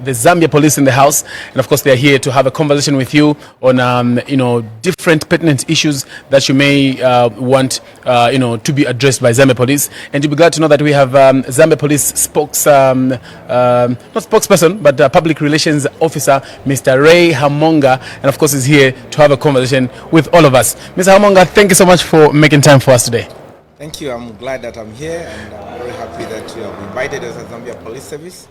the Zambia police in the house, and of course they are here to have a conversation with you on different pertinent issues that you may want to be addressed by Zambia police. And you'll be glad to know that we have Zambia police not spokesperson but public relations officer, Mr. Ray Hamonga, and of course is here to have a conversation with all of us. Mr. Hamonga, thank you so much for making time for us today. Thank you. I'm glad that I'm here, and I'm very happy that you have invited us at Zambia Police Service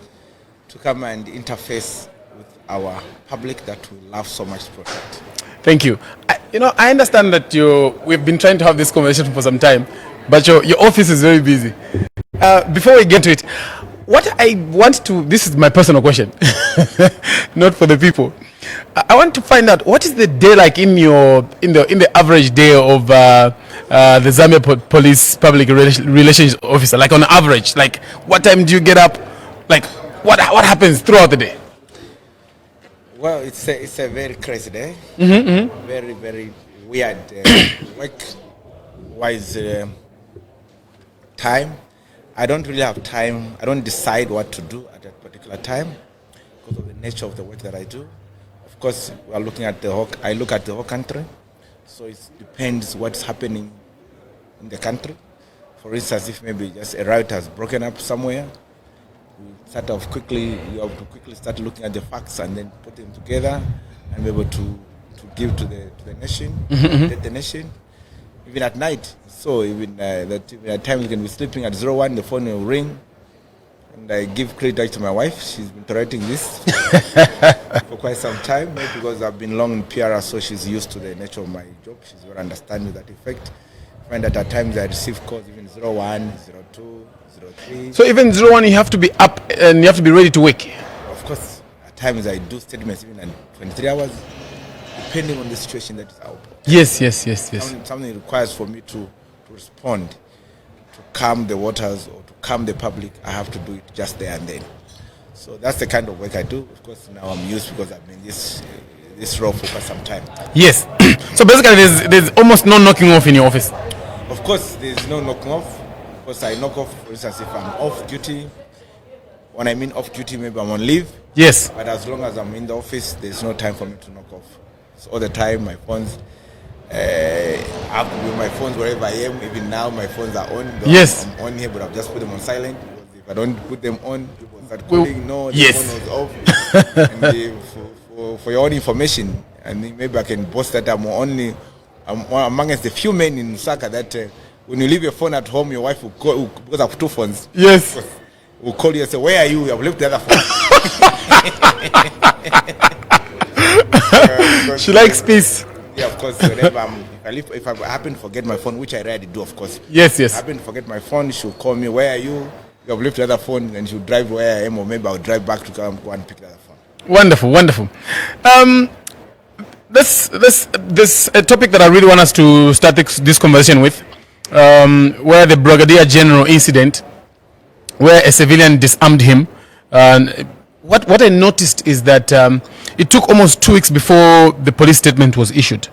to come and interface with our public that we love so much to protect. Thank you. I understand that we've been trying to have this conversation for some time, but your office is very busy. Before we get to it, this is my personal question, not for the people. I want to find out, what is the day like in the average day of the Zambia Police Public Relations Officer? Like on average, like what time do you get up? Like what happens throughout the day? Well, it's a very crazy day. Very, very weird work-wise time. I don't really have time. I don't decide what to do at a particular time because of the nature of the work that I do. Of course, we are looking at I look at the whole country, so it depends what's happening in the country. For instance, if maybe just a riot has broken up somewhere, you have to quickly start looking at the facts and then put them together and be able to give to the nation, the nation, even at night. So even at times you can be sleeping at 01, the phone will ring, and I give credit to my wife. She's been tolerating this for quite some time, maybe because I've been long in PR, so she's used to the nature of my job. She's very understanding that effect. I find that at times I receive calls even 01, 02, 03. So even 01, you have to be up and you have to be ready to work. Of course, at times I do statements even in 23 hours, depending on the situation that is out. Yes. Something requires for me to respond, to calm the waters or to calm the public. I have to do it just there and then. So that's the kind of work I do. Of course, now I'm used because I've been this role for quite some time. Yes. So basically, there's almost no knocking off in your office. Of course, there's no knocking off. Of course, I knock off, for instance, if I'm off duty. When I mean off duty, maybe I'm on leave. Yes. But as long as I'm in the office, there's no time for me to knock off. So all the time, my phones, I have to do my phones wherever I am. Even now, my phones are on. Yes. I'm on here, but I've just put them on silent. Because if I don't put them on, people start calling. No, the phone was off. And for your own information, and maybe I can boast that I'm amongst the few men in Lusaka that when you leave your phone at home, your wife will call, because I have two phones. Yes. Will call you and say, "Where are you? I've left the other phone." She likes peace. Yeah, of course. Whenever if I happen to forget my phone, which I rarely do, of course. Yes. If I happen to forget my phone, she'll call me, "Where are you? You have left the other phone," and she'll drive where I am, or maybe I'll drive back to go and pick the other phone. Wonderful. This a topic that I really want us to start this conversation with, where the Brigadier General incident, where a civilian disarmed him. What I noticed is that it took almost 2 weeks before the police statement was issued.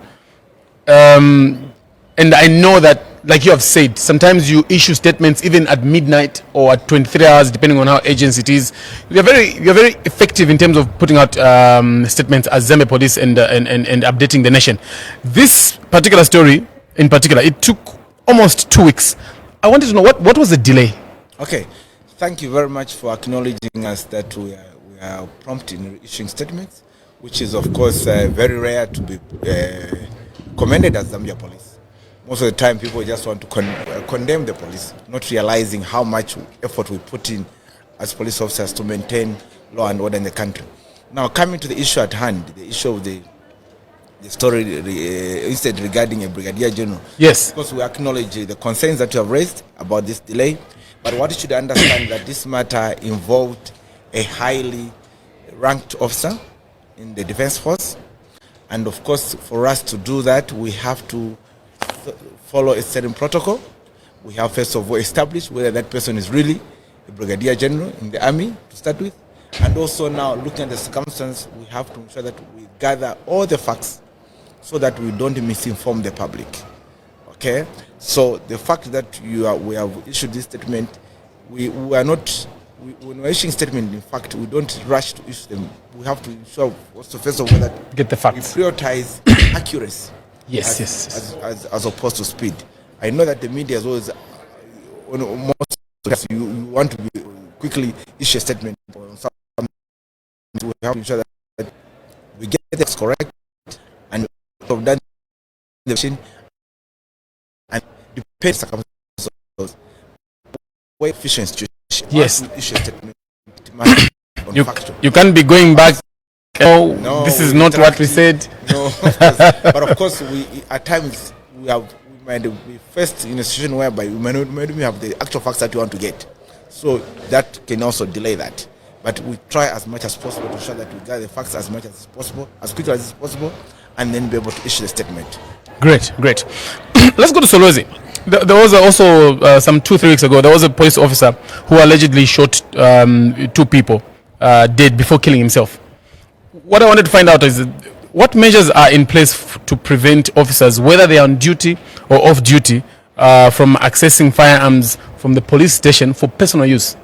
And I know that, like you have said, sometimes you issue statements even at midnight or at 23 hours, depending on how urgent it is. You're very effective in terms of putting out statements as Zambia Police and updating the nation. This particular story, in particular, it took almost 2 weeks. I wanted to know what was the delay. Okay, thank you very much for acknowledging us that we are prompt in issuing statements, which is of course very rare to be commended as Zambia Police. Most of the time, people just want to condemn the police, not realizing how much effort we put in as police officers to maintain law and order in the country. Now, coming to the issue at hand, the issue of the story instead regarding a Brigadier General. Yes. Of course, we acknowledge the concerns that you have raised about this delay, but what you should understand that this matter involved a highly ranked officer in the Defense Force, and of course, for us to do that, we have to follow a certain protocol. We have first of all established whether that person is really a Brigadier General in the army to start with, and also now looking at the circumstances, we have to ensure that we gather all the facts so that we don't misinform the public. Okay, so the fact that we have issued this statement, we are not when we're issuing statement, in fact, we don't rush to issue them. We have to ensure, also, first of all, that Get the facts. we prioritize accuracy Yes. as opposed to speed. I know that the media is always, most you want to be quickly issue a statement on something. We have to ensure that we get this correct and of that the machine and depends circumstances way efficient institution. Yes. Issue a statement on factual. You can't be going back. Oh, No, this is not what we said. No, of course. But of course, we at times we might be first in a situation whereby we may not have the actual facts that we want to get, so that can also delay that. But we try as much as possible to ensure that we gather the facts as much as possible, as quickly as possible, and then be able to issue the statement. Great. Let's go to Solwezi. There was also some 2-3 weeks ago. There was a police officer who allegedly shot 2 people dead before killing himself. What I wanted to find out is what measures are in place to prevent officers, whether they are on duty or off duty, from accessing firearms from the police station for personal use.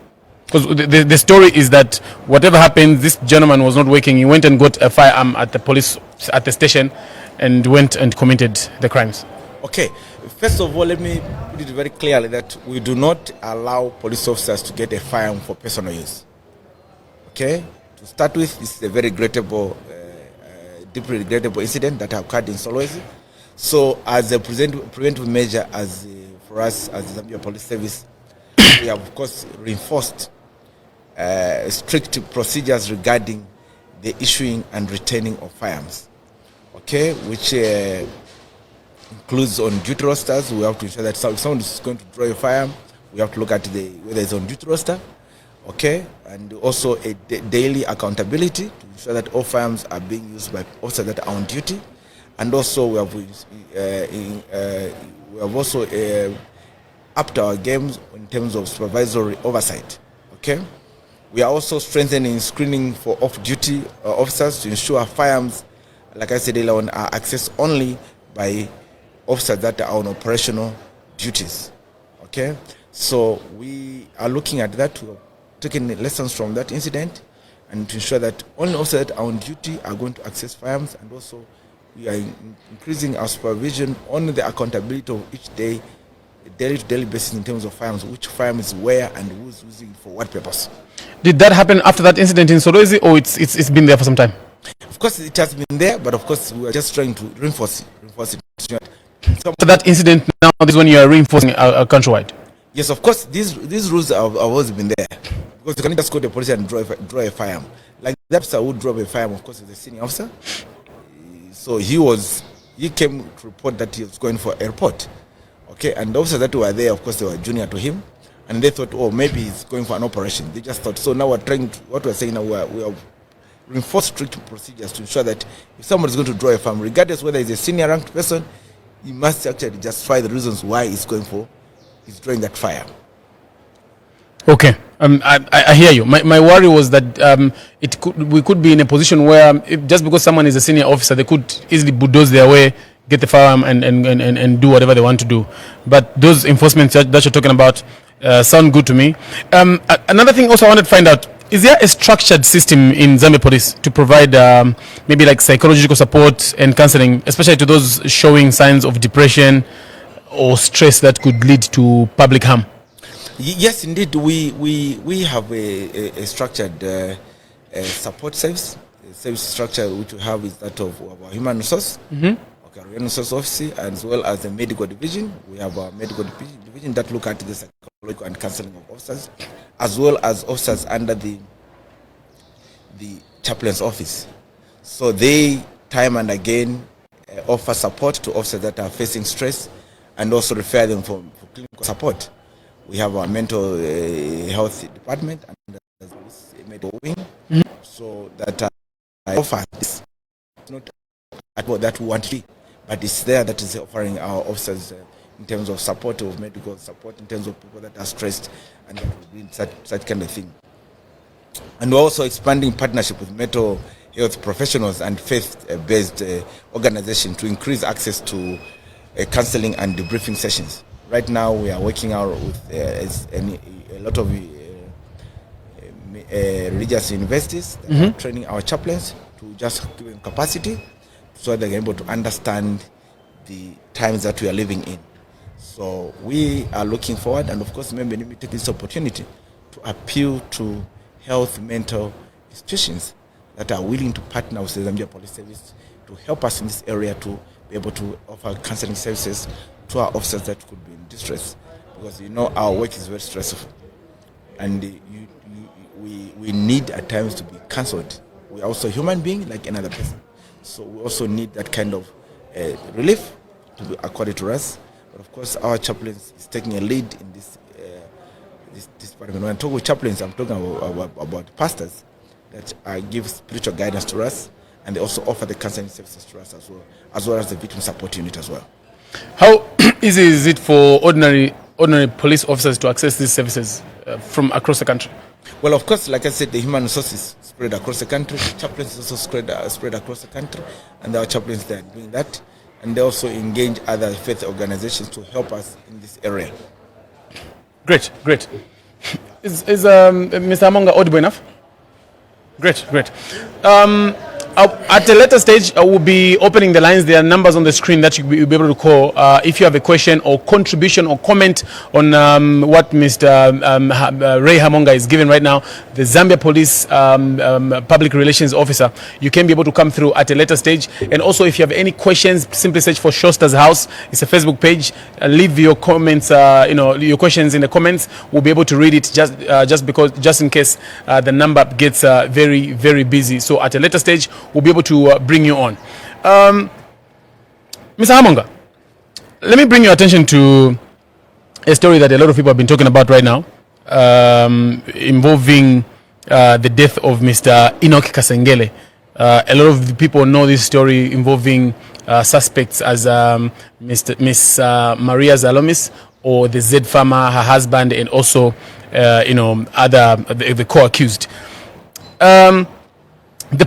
Because the story is that whatever happened, this gentleman was not working. He went and got a firearm at the police at the station and went and committed the crimes. Okay, first of all, let me put it very clearly that we do not allow police officers to get a firearm for personal use. Okay, to start with, this is a very regrettable, deeply regrettable incident that occurred in Solwezi. So, as a preventive measure, for us as the Zambia Police Service, we have of course reinforced strict procedures regarding the issuing and retaining of firearms. Okay, which includes on duty rosters. We have to ensure that if someone is going to draw a firearm, we have to look at whether it's on duty roster. Okay, and also a daily accountability to ensure that all firearms are being used by officers that are on duty, and also we have also upped our games in terms of supervisory oversight. Okay, we are also strengthening screening for off-duty officers to ensure firearms, like I said earlier on, are accessed only by officers that are on operational duties. Okay, so we are looking at that. We are taking lessons from that incident and to ensure that only officers that are on duty are going to access firearms, and also we are increasing our supervision on the accountability of each day, daily basis in terms of firearms, which firearm is where and who's using it for what purpose. Did that happen after that incident in Solwezi, or it's been there for some time? Of course, it has been there, but of course, we are just trying to reinforce it. After that incident, now this is when you are reinforcing countrywide. Yes, of course, these rules have always been there, because you cannot just go to the police and draw a firearm. Like the officer who drove a firearm, of course, is a senior officer. So he came to report that he was going for a report. Okay, and the officers that were there, of course, they were junior to him, and they thought, oh, maybe he's going for an operation. They just thought. So now what we're saying now, we are reinforced strict procedures to ensure that if somebody is going to draw a firearm, regardless whether he's a senior ranked person, he must actually justify the reasons why he's drawing that fire. Okay, I hear you. My worry was that we could be in a position where just because someone is a senior officer, they could easily bulldoze their way, get the firearm and do whatever they want to do. But those enforcements that you're talking about sound good to me. Another thing also I wanted to find out, is there a structured system in Zambia Police to provide maybe like psychological support and counseling, especially to those showing signs of depression or stress that could lead to public harm? Yes, indeed. We have a structured support service. The service structure which we have is that of our human resource, human resource office, as well as the medical division. We have our medical division that look at the psychological and counseling of officers, as well as officers under the chaplain's office. So they time and again offer support to officers that are facing stress, and also refer them for clinical support. We have our mental health department and a medical wing, so that offer this. It's not at all that we want to be, but it's there that is offering our officers in terms of support, of medical support, in terms of people that are stressed and that will bring such kind of thing. And we're also expanding partnership with mental health professionals and faith-based organizations to increase access to counseling and debriefing sessions. Right now, we are working out with a lot of religious universities that are training our chaplains to just give them capacity so they're able to understand the times that we are living in. So we are looking forward, and of course, maybe let me take this opportunity to appeal to health mental institutions that are willing to partner with the Zambia Police Service to help us in this area to be able to offer counseling services to our officers that could be in distress, because our work is very stressful, and we need at times to be counseled. We are also human beings like another person, so we also need that kind of relief to be accorded to us. But of course, our chaplains is taking a lead in this department. When I talk with chaplains, I'm talking about pastors that give spiritual guidance to us, and they also offer the counseling services to us as well as the victim support unit as well. How easy is it for ordinary police officers to access these services from across the country? Well, of course, like I said, the human resources spread across the country. Chaplains also spread across the country, and our chaplains, they are doing that, and they also engage other faith organizations to help us in this area. Great. Is Mr. Amonga audible enough? Great. At a later stage, we'll be opening the lines. There are numbers on the screen that you'll be able to call if you have a question or contribution or comment on what Mr. Ray Hamonga is giving right now, the Zambia Police Public Relations Officer. You can be able to come through at a later stage. And also, if you have any questions, simply search for Shosta's House. It's a Facebook page. Leave your comments, your questions in the comments. We'll be able to read it just in case the number gets very, very busy. So at a later stage, we'll be able to bring you on. Mr. Hamonga, let me bring your attention to a story that a lot of people have been talking about right now, involving the death of Mr. Enoch Kasengele. A lot of the people know this story involving suspects as Miss Maria Zalomis, or the Z farmer, her husband, and also the co-accused. The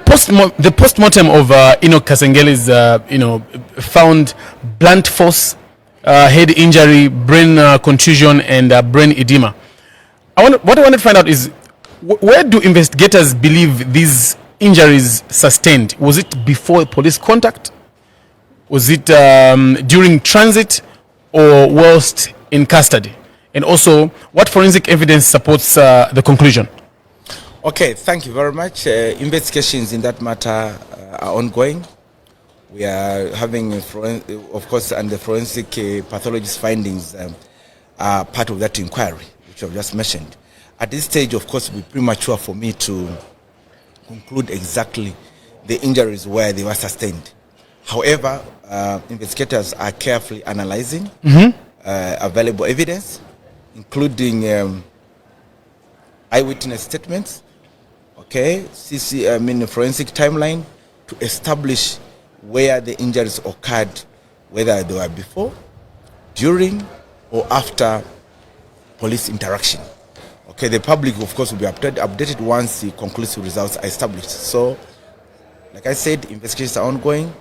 post-mortem of Enoch Kasengele's, found blunt force, head injury, brain contusion, and brain edema. What I wanted to find out is, where do investigators believe these injuries sustained? Was it before police contact? Was it during transit, or whilst in custody? And also, what forensic evidence supports the conclusion? Okay, thank you very much. Investigations in that matter are ongoing. We are having, of course, and the forensic pathologist findings are part of that inquiry, which I've just mentioned. At this stage, of course, it would be premature for me to conclude exactly the injuries where they were sustained. However, investigators are carefully analyzing available evidence, including eyewitness statements, forensic timeline, to establish where the injuries occurred, whether they were before, during, or after police interaction. The public, of course, will be updated once the conclusive results are established. So, like I said, investigations are ongoing,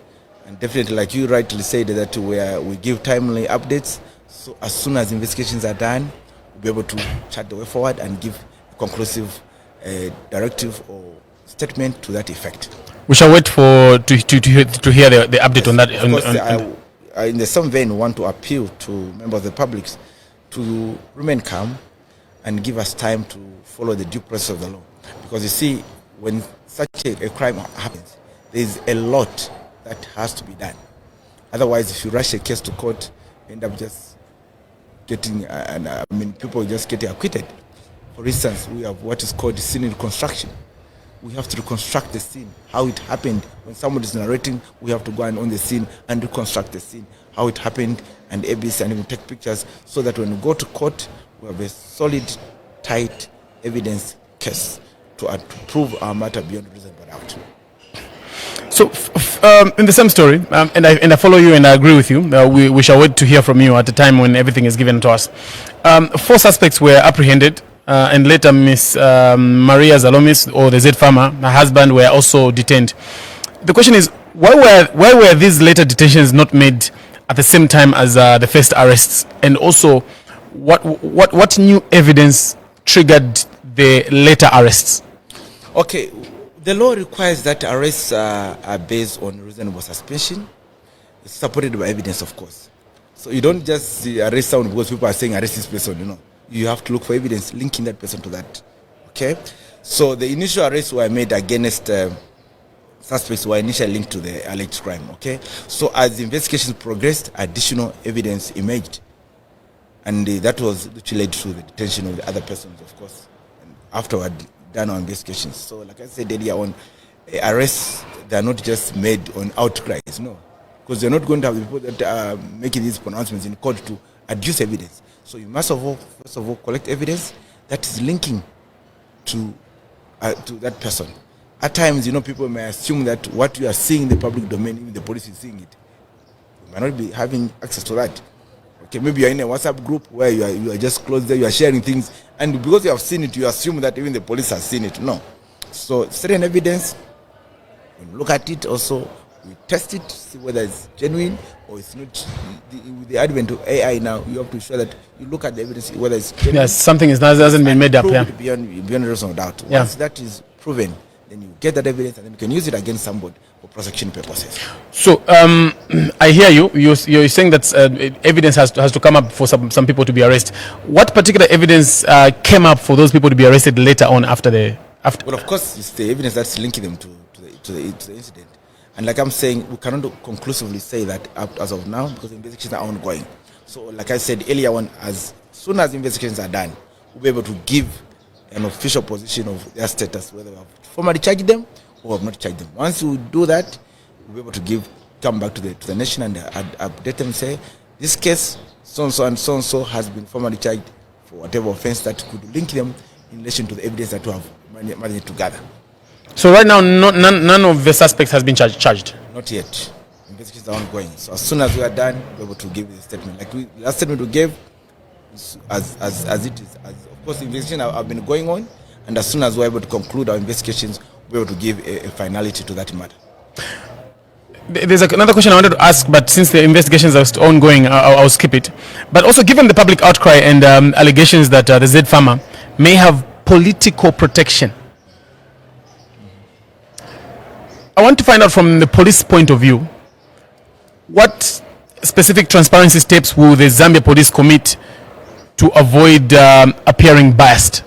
and definitely, like you rightly said, that we give timely updates. So as soon as investigations are done, we'll be able to chart the way forward and give a conclusive directive or statement to that effect. We shall wait to hear the update on that. Of course, I in the same vein, want to appeal to members of the public to remain calm and give us time to follow the due process of the law. Because you see, when such a crime happens, there is a lot that has to be done. Otherwise, if you rush a case to court, you end up just getting, people just getting acquitted. For instance, we have what is called scene reconstruction. We have to reconstruct the scene, how it happened. When somebody is narrating, we have to go on the scene and reconstruct the scene, how it happened, and ABC, and even take pictures, so that when we go to court, we have a solid, tight evidence case to prove our matter beyond reasonable doubt. So, in the same story, and I follow you and I agree with you, we shall wait to hear from you at the time when everything is given to us. 4 suspects were apprehended. And later, Miss Maria Zalomis, or the Z farmer, her husband, were also detained. The question is, why were these later detentions not made at the same time as the first arrests? And also, what new evidence triggered the later arrests? Okay, the law requires that arrests are based on reasonable suspicion, supported by evidence, of course. So you don't just arrest someone because people are saying arrest this person, You have to look for evidence linking that person to that. Okay? So the initial arrests were made against suspects who were initially linked to the alleged crime. Okay? So as the investigations progressed, additional evidence emerged. And that was which led to the detention of the other persons, of course. And afterward, done our investigations. So like I said earlier on, arrests, they are not just made on outcries, no. Because they're not going to have the people that are making these pronouncements in court to adduce evidence. So you must first of all collect evidence that is linking to that person. At times, people may assume that what you are seeing in the public domain, even the police is seeing it. You might not be having access to that. Okay, maybe you're in a WhatsApp group where you are just close there, you are sharing things, and because you have seen it, you assume that even the police has seen it. No. So certain evidence, when we look at it also, we test it, see whether it's genuine or it's not. With the advent of AI now, you have to ensure that you look at the evidence, whether it's genuine. Yes, something hasn't been made up. Yeah. Beyond reasonable doubt. Once that is proven, then you get that evidence and then you can use it against somebody for prosecution purposes. So I hear you. You're saying that evidence has to come up for some people to be arrested. What particular evidence came up for those people to be arrested later on after? Well, of course, it's the evidence that's linking them to the incident. And like I'm saying, we cannot conclusively say that as of now because investigations are ongoing. So like I said earlier on, as soon as investigations are done, we'll be able to give an official position of their status, whether we have formally charged them or have not charged them. Once we do that, we'll be able to come back to the nation and update them and say, this case, so-and-so and so-and-so has been formally charged for whatever offense that could link them in relation to the evidence that we have managed to gather. So right now, none of the suspects has been charged? Not yet. Investigations are ongoing. So as soon as we are done, we'll be able to give the statement. Like the last statement we gave, as it is. Of course, the investigations have been going on, and as soon as we're able to conclude our investigations, we'll be able to give a finality to that matter. There's another question I wanted to ask, but since the investigations are still ongoing, I'll skip it. But also, given the public outcry and allegations that the Z farmer may have political protection, I want to find out from the police point of view, what specific transparency steps will the Zambia police commit to avoid appearing biased?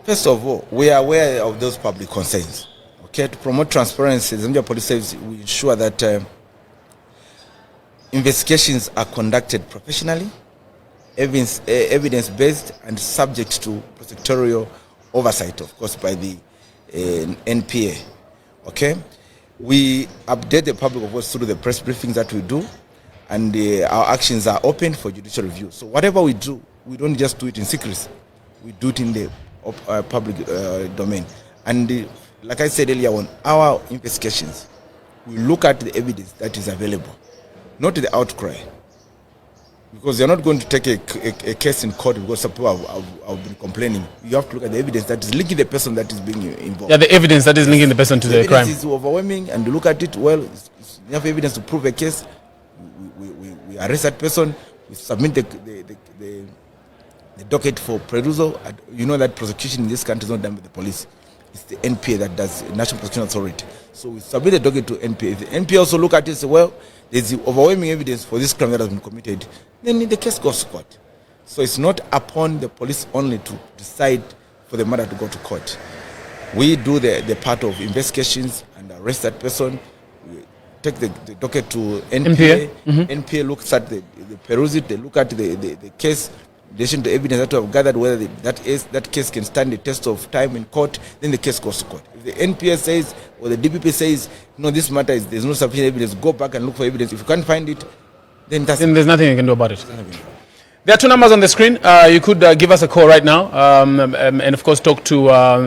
First of all, we are aware of those public concerns. Okay, to promote transparency, the Zambia Police Service will ensure that investigations are conducted professionally, evidence-based, and subject to prosecutorial oversight, of course, by the NPA. Okay, we update the public, of course, through the press briefings that we do, and our actions are open for judicial review. So whatever we do, we don't just do it in secrecy. We do it in the public domain. And like I said earlier on, our investigations, we look at the evidence that is available, not the outcry. Because you're not going to take a case in court because some people have been complaining. You have to look at the evidence that is linking the person that is being involved. Yeah, the evidence that is linking the person to the crime. The evidence is overwhelming, and you look at it, well, it's enough evidence to prove a case. We arrest that person, we submit the docket for perusal. You know that prosecution in this country is not done by the police. It's the NPA that does, National Prosecution Authority. So we submit the docket to NPA. If the NPA also look at it and say, well, there's overwhelming evidence for this crime that has been committed, then the case goes to court. So it's not upon the police only to decide for the matter to go to court. We do the part of investigations and arrest that person. We take the docket to NPA. NPA looks at the peruse it, they look at the case, in relation to evidence that we have gathered, whether that case can stand the test of time in court, then the case goes to court. If the NPA says or the DPP says, no, this matter there's no sufficient evidence, go back and look for evidence. If you can't find it, then there's nothing you can do about it. There are two numbers on the screen. You could give us a call right now and of course talk to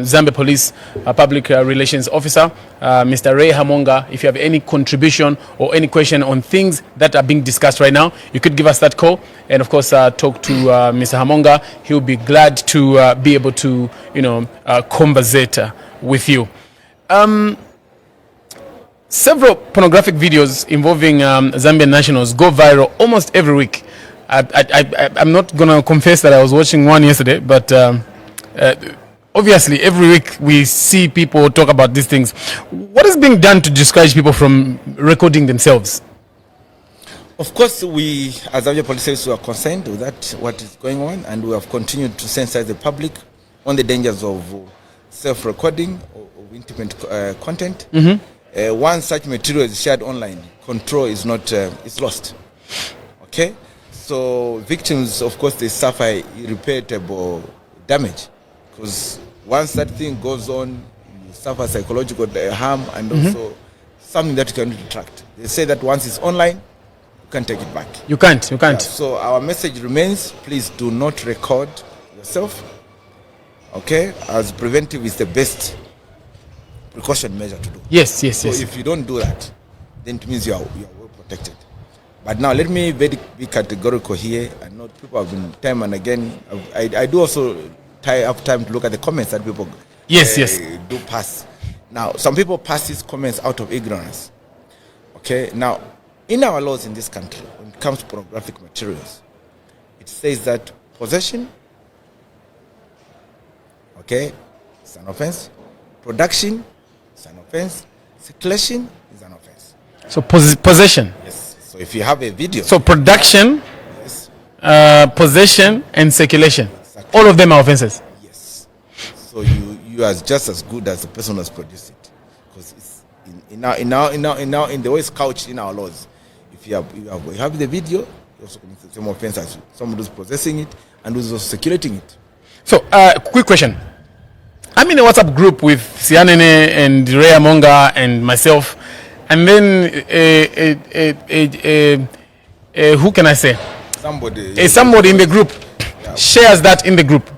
Zambia Police Public Relations Officer, Mr. Ray Hamonga. If you have any contribution or any question on things that are being discussed right now, you could give us that call and of course talk to Mr. Hamonga. He'll be glad to be able to, conversate with you. Several pornographic videos involving Zambian nationals go viral almost every week. I'm not going to confess that I was watching one yesterday, but obviously, every week we see people talk about these things. What is being done to discourage people from recording themselves? Of course, we, as Zambia Police Service, are concerned with that, what is going on, and we have continued to sensitize the public on the dangers of self-recording or intimate content. Once such material is shared online, control is not is lost. Okay, so victims, of course, they suffer irreparable damage, because once that thing goes on, you suffer psychological harm and also something that you cannot retract. They say that once it's online, you can't take it back. You can't. Yeah, so our message remains: please do not record yourself. Okay, as preventive is the best precaution measure to do. Yes. So if you don't do that, then it means you are well protected. But now let me be categorical here. I know people have been time and again. I do also have time to look at the comments that people do pass. Now, some people pass these comments out of ignorance. Okay, now in our laws in this country, when it comes to pornographic materials, it says that possession, okay, is an offense. Production is an offense. Circulation is an offense. So possession. Yes. So if you have a video. So production, yes. Possession, and circulation. Exactly. All of them are offenses. Yes. So you are just as good as the person who has produced it, because it's in the way it's couched in our laws. If you have the video, you also commit the same offense as someone who's possessing it and who's also circulating it. So, quick question. I'm in a WhatsApp group with Sianene and Rea Monga and myself, and then who can I say? Somebody in the group shares that in the group.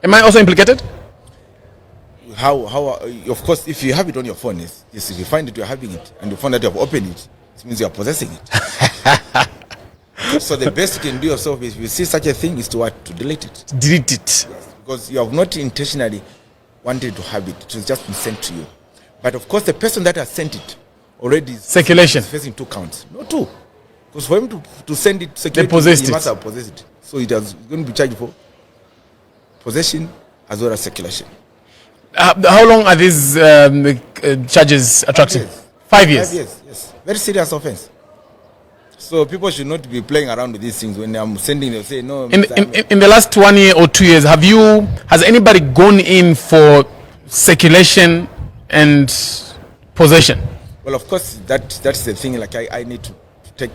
Am I also implicated? How? Of course, if you have it on your phone, yes. If you find that you are having it and you find that you have opened it, it means you are possessing it. So the best you can do yourself is, if you see such a thing, is to delete it. Delete it. Yes, because you have not intentionally wanted to have it. It has just been sent to you. But of course, the person that has sent it already circulation is facing 2 counts. No, 2. Because for him to send it, they possessed he must have possessed it. So it is going to be charged for possession as well as circulation. How long are these charges attractive? 5 years. 5 years, yes. Very serious offense. So people should not be playing around with these things. When I'm sending, they'll say, no. In the last 1 year or 2 years, has anybody gone in for circulation and possession? Well, of course, that's the thing. Like I need to take.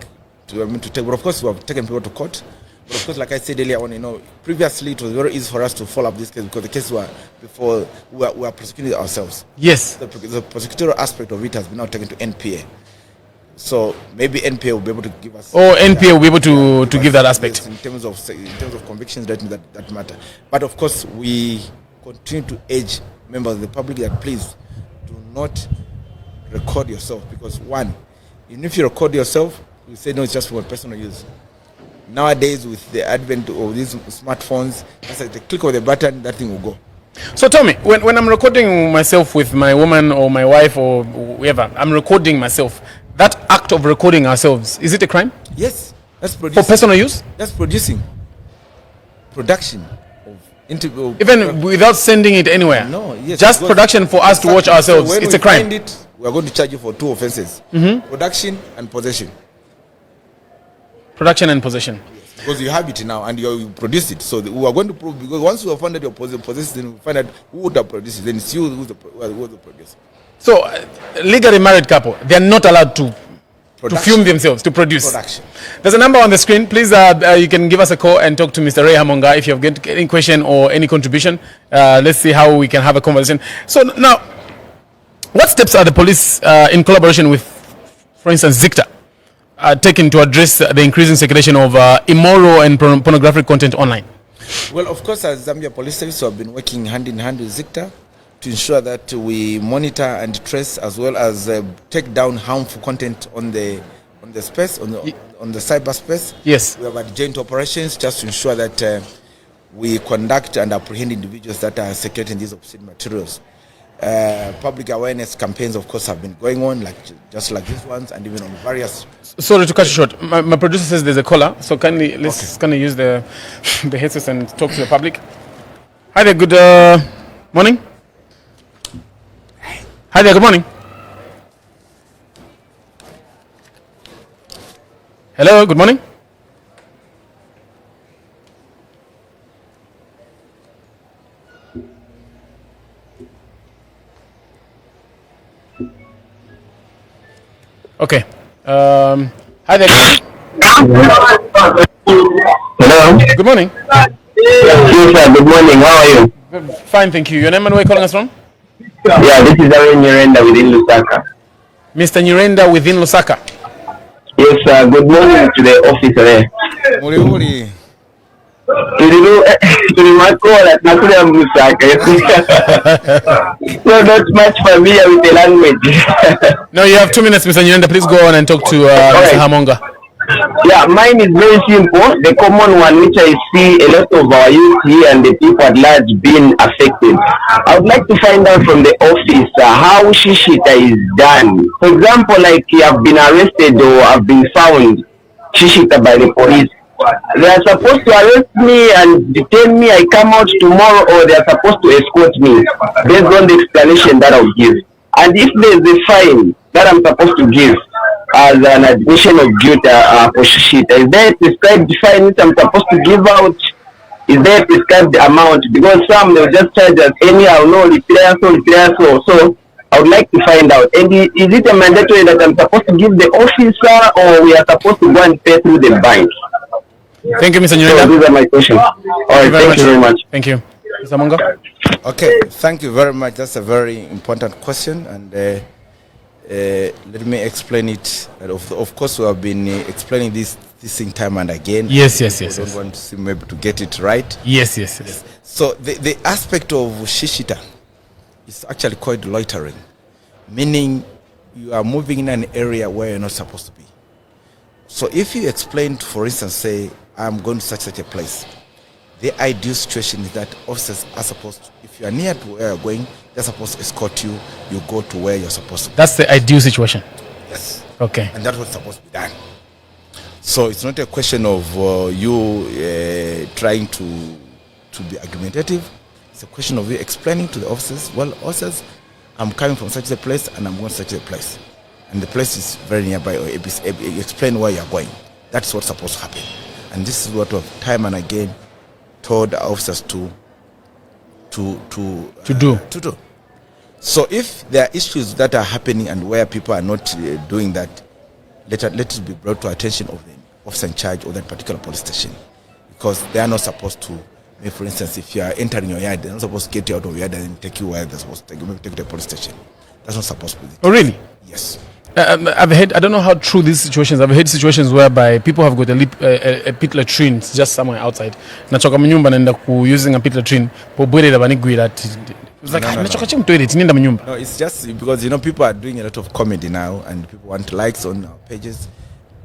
But of course, we have taken people to court. But of course, like I said earlier on, previously it was very easy for us to follow up this case because the case were before we were prosecuting ourselves. Yes. The prosecutorial aspect of it has been now taken to NPA. So maybe NPA will be able to give us. Or NPA will be able to give that aspect. Yes, in terms of convictions that matter. But of course, we continue to urge members of the public that please do not record yourself, because one, even if you record yourself, you say no, it's just for personal use. Nowadays, with the advent of these smartphones, just at the click of the button, that thing will go. So tell me, when I'm recording myself with my woman or my wife or whoever, I'm recording myself. That act of recording ourselves, is it a crime? Yes, that's producing. For personal use? That's producing. Production of even without sending it anywhere. No, yes. Just production for us to watch ourselves. So it's a crime. We are going to charge you for 2 offenses: production and possession. Production and possession. Yes, because you have it now and you produce it. So we are going to prove, because once we have found that you're possessed, then we find out who would have produced it. Then it's you who's the producer. So, legally married couple, they are not allowed to film themselves, to produce. Production. There's a number on the screen. Please, you can give us a call and talk to Mr. Ray Hamonga if you have got any question or any contribution. Let's see how we can have a conversation. So now, what steps are the police, in collaboration with, for instance, ZICTA, taking to address the increasing circulation of immoral and pornographic content online? Well, of course, as Zambia Police Service, we have been working hand in hand with ZICTA to ensure that we monitor and trace, as well as take down harmful content on the space, on the cyberspace. Yes. We have had joint operations just to ensure that we conduct and apprehend individuals that are circulating these obscene materials. Public awareness campaigns, of course, have been going on, just like these ones, and even on various. Sorry to cut you short. My producer says there's a caller, so let's use the headsets and talk to the public. Hi there, good Morning. Hi there, good morning. Hello, good morning. Okay. Hi there. Hello. Good morning. Yes, sir. Good morning. How are you? Fine, thank you. Your name and where you calling us from? Yeah, this is Aaron Nyirenda within Lusaka. Mr. Nyirenda within Lusaka. Yes, sir. Good morning to the officer there. Muri. Tulimakola tunakuja Lusaka. So not much familiar with the language. No, you have 2 minutes, Mr. Nyirenda. Please go on and talk to Mr. Hamonga. Yeah, mine is very simple. The common one which I see a lot of our youth here and the people at large being affected. I would like to find out from the office how shishita is done. For example, like you have been arrested or have been found shishita by the police. They are supposed to arrest me and detain me. I come out tomorrow, or they are supposed to escort me based on the explanation that I'll give. And if there is a fine that I'm supposed to give as an admission of guilt for shishita, is there a prescribed fine which I'm supposed to give out? Is there a prescribed amount? Because some they'll just charge us anyhow, no repair so. I would like to find out. And is it a mandatory that I'm supposed to give the officer, or we are supposed to go and pay through the bank? Thank you, Mr. Nyirenda. So these are my questions. All right, thank you very much. Thank you. Mr. Hamonga. Okay, thank you very much. That's a very important question, and let me explain it. Of course, we have been explaining this thing time and again. Yes. I don't want to seem maybe to get it right. Yes. So the aspect of shishita is actually called loitering, meaning you are moving in an area where you're not supposed to be. So if you explain, for instance, say, I'm going to such a place, the ideal situation is that officers are supposed to, if you are near to where you're going, they're supposed to escort you, you go to where you're supposed to be. That's the ideal situation. Yes. Okay. And that's what's supposed to be done. So it's not a question of you trying to be argumentative. It's a question of you explaining to the officers, well, officers, I'm coming from such a place and I'm going to such a place. And the place is very nearby, or you explain where you're going. That's what's supposed to happen. And this is what we have time and again told the officers to do. So if there are issues that are happening and where people are not doing that, let it be brought to attention of the officer in charge of that particular police station, because they are not supposed to. For instance, if you are entering your yard, they're not supposed to get you out of your yard and take you where they're supposed to take you, maybe take you to the police station. That's not supposed to be. Oh, really? Yes. I've heard, I don't know how true these situations, I've heard situations whereby people have got a pit latrine just somewhere outside. Nachoka mnyumba naenda using a pit latrine, pobwele banigwira. It's like, nachoka chemu toilet, ninda mnyumba. No, it's just because, people are doing a lot of comedy now and people want likes on our pages.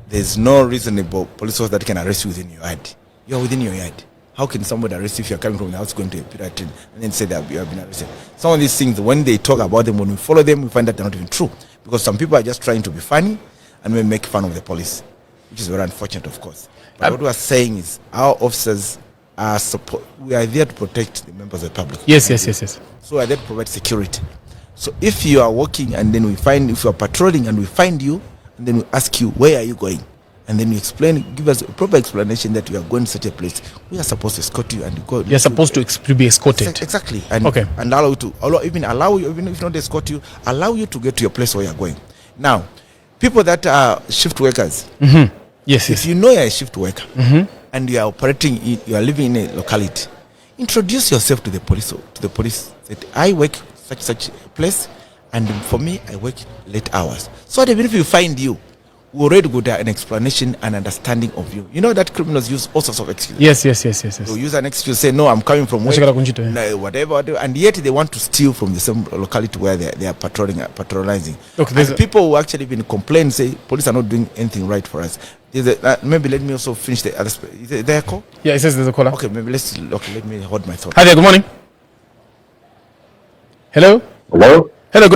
There's no reasonable police officer that can arrest you within your yard. You're within your yard. How can somebody arrest you if you're coming from the house going to a pit latrine and then say that you have been arrested? Some of these things, when they talk about them, when we follow them, we find that they're not even true. Because some people are just trying to be funny and we make fun of the police, which is very unfortunate, of course. But what we are saying is our officers are we are there to protect the members of the public. Yes. So we are there to provide security. So if you are walking and then if you are patrolling and we find you, and then we ask you, where are you going? And then you give us a proper explanation that you are going to such a place. We are supposed to escort you and you go. You're supposed to be escorted. Exactly. And allow you to, even if not escort you, allow you to get to your place where you're going. Now, people that are shift workers. Mm-hmm. Yes. If you know you're a shift worker and you are you are living in a locality, introduce yourself to the police. That I work such a place, and for me, I work late hours. So that even if you find you, we already got an explanation and understanding of you. You know that criminals use all sorts of excuses. Yes. They use an excuse, say, no, I'm coming from whatever, and yet they want to steal from the same locality where they are patronizing. And people who actually been complain, say, police are not doing anything right for us. Maybe let me also finish the other. Is there a call? Yeah, it says there's a caller. Okay, maybe let me hold my thought. Hi there, good morning. Hello, good morning. Hello,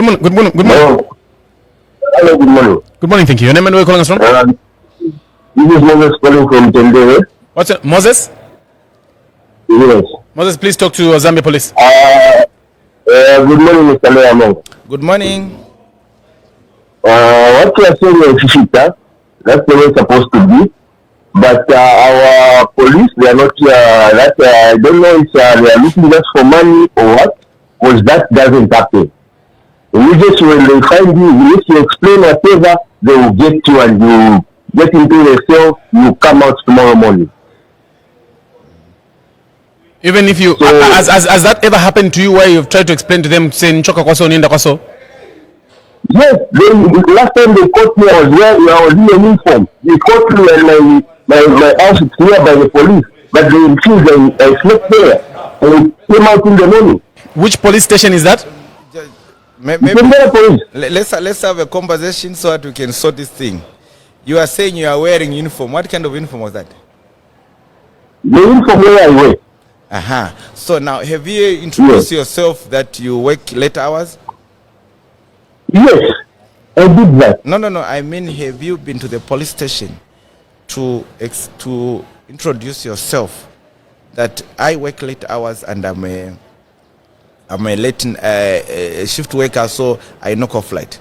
good morning. Good morning, thank you. Your name and where you calling us from? This is Moses calling from Tendere. What's it? Moses? Yes. Moses, please talk to Zambia police. Good morning, Mr. Leamong. Good morning. What you are saying is Shishita, that's the way it's supposed to be. But our police, they are not, I don't know if they are looking just for money or what, because that doesn't happen. Immediately when they find you, if you explain whatever, they will get you and you get into the cell, you come out tomorrow morning. Even if you, So, has that ever happened to you where you've tried to explain to them, say, Nchoka kwaso, nienda kwaso? yes, last time they caught me, I was in a uniform. They caught me and my house is nearby the police, but they refused and I slept there. And I came out in the morning. Which police station is that? Maybe, Police. let's have a conversation so that we can sort this thing. You are saying you are wearing uniform. What kind of uniform was that? The uniform where I wear. So now, have you introduced yourself that you work late hours? Yes, I did that. No. I mean, have you been to the police station to introduce yourself that I work late hours and I'm a late shift worker, so I knock off flight?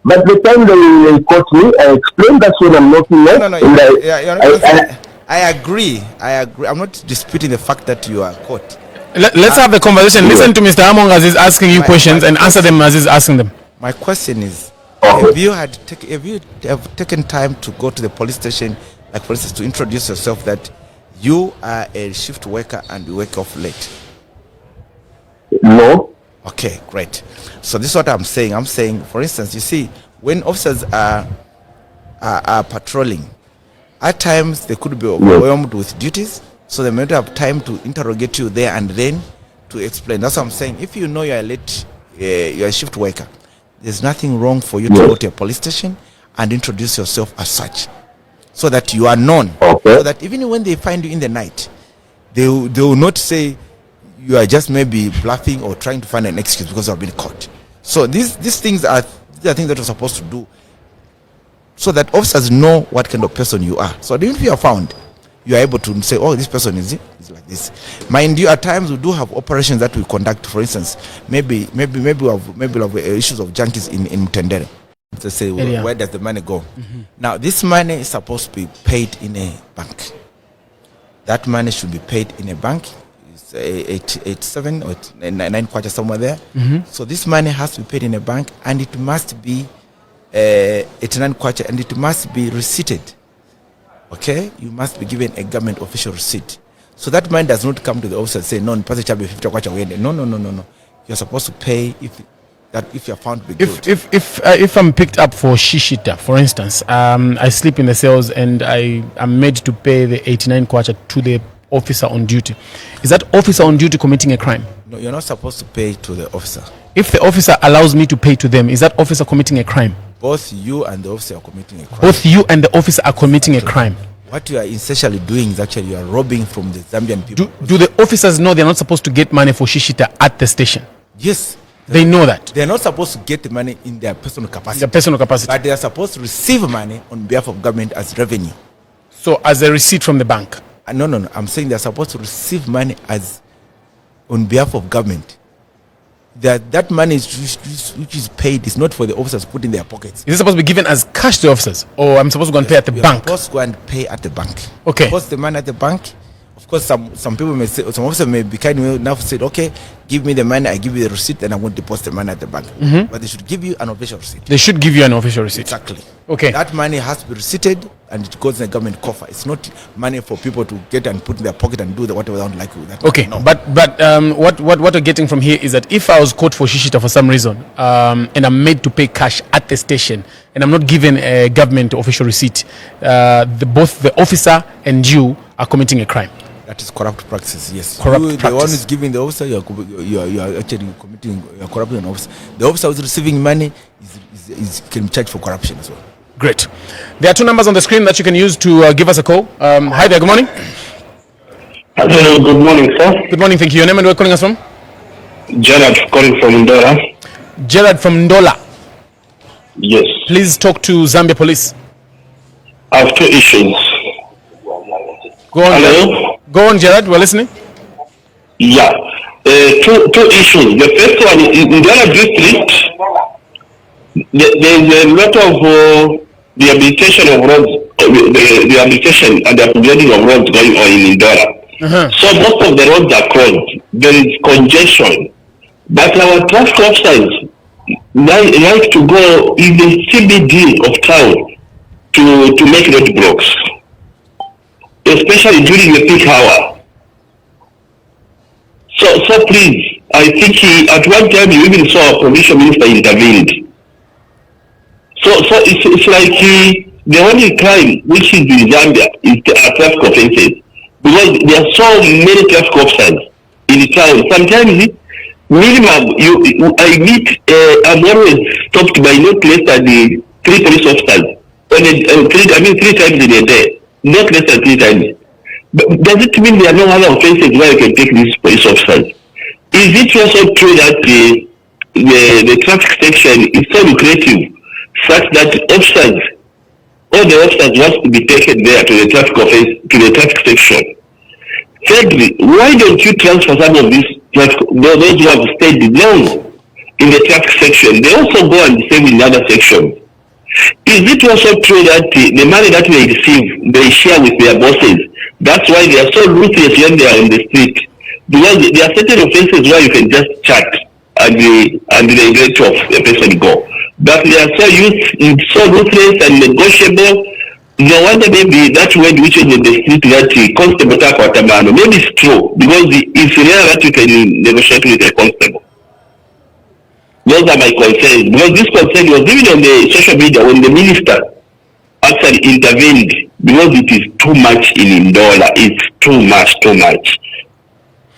But the time they caught me, I explained that's when I'm knocking off. No. I agree. I'm not disputing the fact that you are caught. Let's have the conversation. Listen to Mr. Among as he's asking you questions and answer them as he's asking them. My question is, have you taken time to go to the police station, like for instance, to introduce yourself that you are a shift worker and you work off late? No. Okay, great. So this is what I'm saying. I'm saying, for instance, you see, when officers are patrolling, at times they could be overwhelmed with duties, so they may not have time to interrogate you there and then to explain. That's what I'm saying. If you know you are late, you're a shift worker, there's nothing wrong for you to go to a police station and introduce yourself as such, so that you are known. Okay. So that even when they find you in the night, they will not say you are just maybe bluffing or trying to find an excuse because you have been caught. So these things are things that you're supposed to do, so that officers know what kind of person you are. So even if you are found, you are able to say, oh, this person is like this. Mind you, at times we do have operations that we conduct. For instance, maybe we have issues of junkies in Mtendere. To say, where does the money go? Now, this money is supposed to be paid in a bank. That money should be paid in a bank. It's 87 or 9 quarters somewhere there. So this money has to be paid in a bank, and it must be 89 kwacha, and it must be receipted. Okay, you must be given a government official receipt. So that money does not come to the officer and say, no, 50 kwacha. No. You're supposed to pay if you're found to be guilty. If I'm picked up for shishita, for instance, I sleep in the cells and I am made to pay the 89 kwacha to the officer on duty. Is that officer on duty committing a crime? No, you're not supposed to pay to the officer. If the officer allows me to pay to them, is that officer committing a crime? Both you and the officer are committing a crime. Both you and the officer are committing a crime. What you are essentially doing is actually you are robbing from the Zambian people. Do the officers know they're not supposed to get money for shishita at the station? Yes. They know that. They are not supposed to get the money in their personal capacity. But they are supposed to receive money on behalf of government as revenue. So as a receipt from the bank? No. I'm saying they are supposed to receive money as on behalf of government. That money which is paid is not for the officers put in their pockets. Is it supposed to be given as cash to the officers, or I'm supposed to go and pay at the bank? Supposed to go and pay at the bank. Okay. Of course, the money at the bank. Of course, some people may say, some officers may be kind enough to say, okay, give me the money, I give you the receipt, and I won't deposit the money at the bank. But they should give you an official receipt. They should give you an official receipt. Exactly. Okay. That money has to be receipted and it goes in the government coffer. It's not money for people to get and put in their pocket and do whatever they don't like with that. Okay. No. But what we're getting from here is that if I was caught for shishita for some reason and I'm made to pay cash at the station and I'm not given a government official receipt, both the officer and you are committing a crime. That is corrupt practice, yes. Practice. The one who's giving the officer, you are actually committing, you are corrupting an officer. The officer who's receiving money can be charged for corruption as well. Great. There are two numbers on the screen that you can use to give us a call. Hi there, good morning. Hello, good morning, sir. Good morning, thank you. Your name and where calling us from? Gerard calling from Ndola. Gerard from Ndola. Yes. Please talk to Zambia Police. I have two issues. Go on. Hello? Gerard. Go on, Gerard. We're listening. Yeah. two issues. The first one is in Dara district. There is a lot of rehabilitation of roads, the rehabilitation and the upgrading of roads going on in Indora. So most of the roads are closed. There is congestion. But our traffic officers like to go in the CBD of town to make roadblocks, especially during the peak hour. So please, I think at one time you even saw a provincial minister intervened. So it's like the only crime which is in Zambia is traffic offences, because there are so many traffic officers in the town. Sometimes minimum I'm always stopped by not less than the 3 police officers three times in a day, not less than 3 times. But does it mean there are no other offences where you can take these police officers? Is it also true that the traffic section is so lucrative such that all the officers want to be taken there to the traffic offense, to the traffic section? Thirdly, why don't you transfer some of these those who have stayed long in the traffic section? They also go and save in other sections. Is it also true that the money that they receive, they share with their bosses? That's why they are so ruthless when they are on the street. Because there are certain offenses where you can just chat and they let the person go. But they are so ruthless and negotiable. No wonder maybe that word which is in the street that constable Takwatamano. Maybe it's true, because it's rare that you can negotiate with a constable. Those are my concerns. Because this concern was even on the social media when the minister actually intervened, because it is too much in Ndola. It's too much.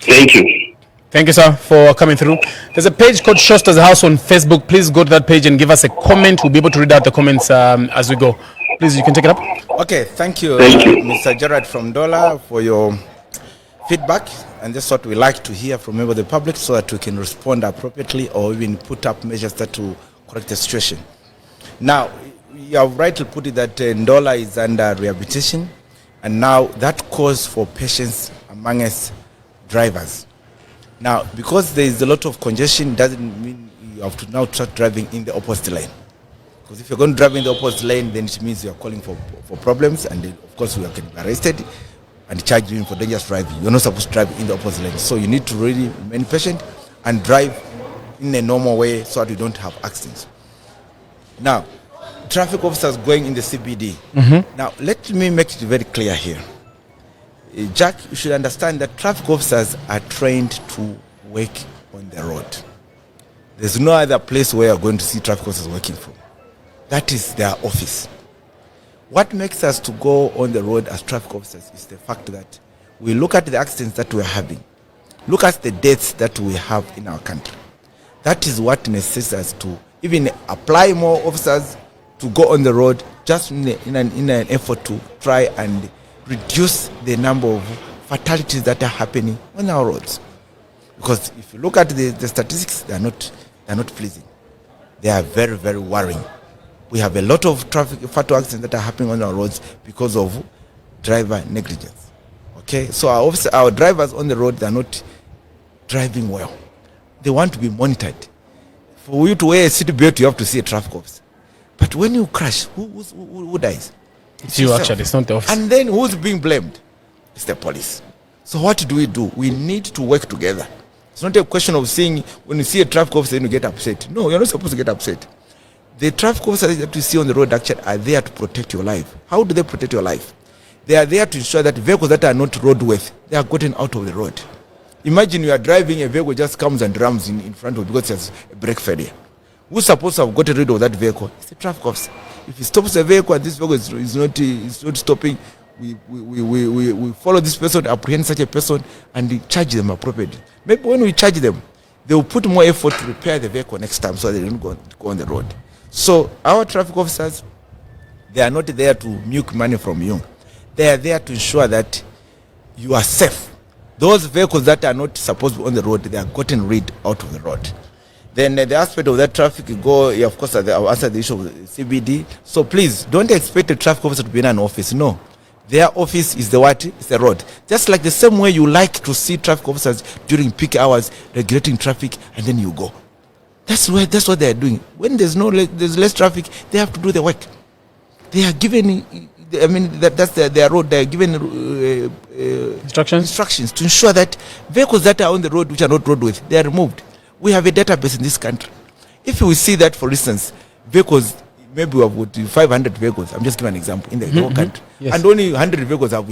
Thank you. Thank you, sir, for coming through. There's a page called Shosta's House on Facebook. Please go to that page and give us a comment. We'll be able to read out the comments as we go. Please, you can take it up. Okay, thank you, Mr. Gerard from Dola, for your feedback. And that's what we like to hear from members of the public, so that we can respond appropriately or even put up measures that to correct the situation. Now, you have rightly put it that Ndola is under rehabilitation, and now that calls for patience among us drivers. Now, because there is a lot of congestion, doesn't mean you have to now start driving in the opposite lane. Because if you're going to drive in the opposite lane, then it means you're calling for problems, and then, of course, you can be arrested and charged you for dangerous driving. You're not supposed to drive in the opposite lane. So you need to really remain patient and drive in a normal way so that you don't have accidents. Now, traffic officers going in the CBD. Now, let me make it very clear here. Jack, you should understand that traffic officers are trained to work on the road. There's no other place where you're going to see traffic officers working from. That is their office. What makes us to go on the road as traffic officers is the fact that we look at the accidents that we're having. Look at the deaths that we have in our country. That is what necessitates us to even apply more officers to go on the road, just in an effort to try and reduce the number of fatalities that are happening on our roads. Because if you look at the statistics, they are not pleasing. They are very, very worrying. We have a lot of fatal accidents that are happening on our roads because of driver negligence. Okay, so our drivers on the road, they are not driving well. They want to be monitored. For you to wear a seat belt, you have to see a traffic officer. But when you crash, who dies? It's you, actually. It's not the officer. And then who's being blamed? It's the police. So what do? We need to work together. It's not a question of saying when you see a traffic officer, you get upset. No, you're not supposed to get upset. The traffic officers that you see on the road actually are there to protect your life. How do they protect your life? They are there to ensure that vehicles that are not roadworthy, they are gotten out of the road. Imagine you are driving, a vehicle just comes and rams in front of you because it has a brake failure. Who's supposed to have gotten rid of that vehicle? It's the traffic officer. If he stops the vehicle and this vehicle is not stopping, we follow this person, apprehend such a person, and charge them appropriately. Maybe when we charge them, they will put more effort to repair the vehicle next time so they don't go on the road. So our traffic officers, they are not there to milk money from you. They are there to ensure that you are safe. Those vehicles that are not supposed to be on the road, they are gotten rid out of the road. Then the aspect of that traffic of course, I'll answer the issue of the CBD. So please, don't expect a traffic officer to be in an office. No. Their office is the what? It's the road. Just like the same way you like to see traffic officers during peak hours regulating traffic, and then you go. That's what they are doing. When there's less traffic, they have to do the work. They are given. I mean, that's their road. They are given instructions to ensure that vehicles that are on the road which are not roadworthy, they are removed. We have a database in this country. If we see that, for instance, vehicles, maybe we have got 500 vehicles. I'm just giving an example in the whole country, yes. and only 100 vehicles have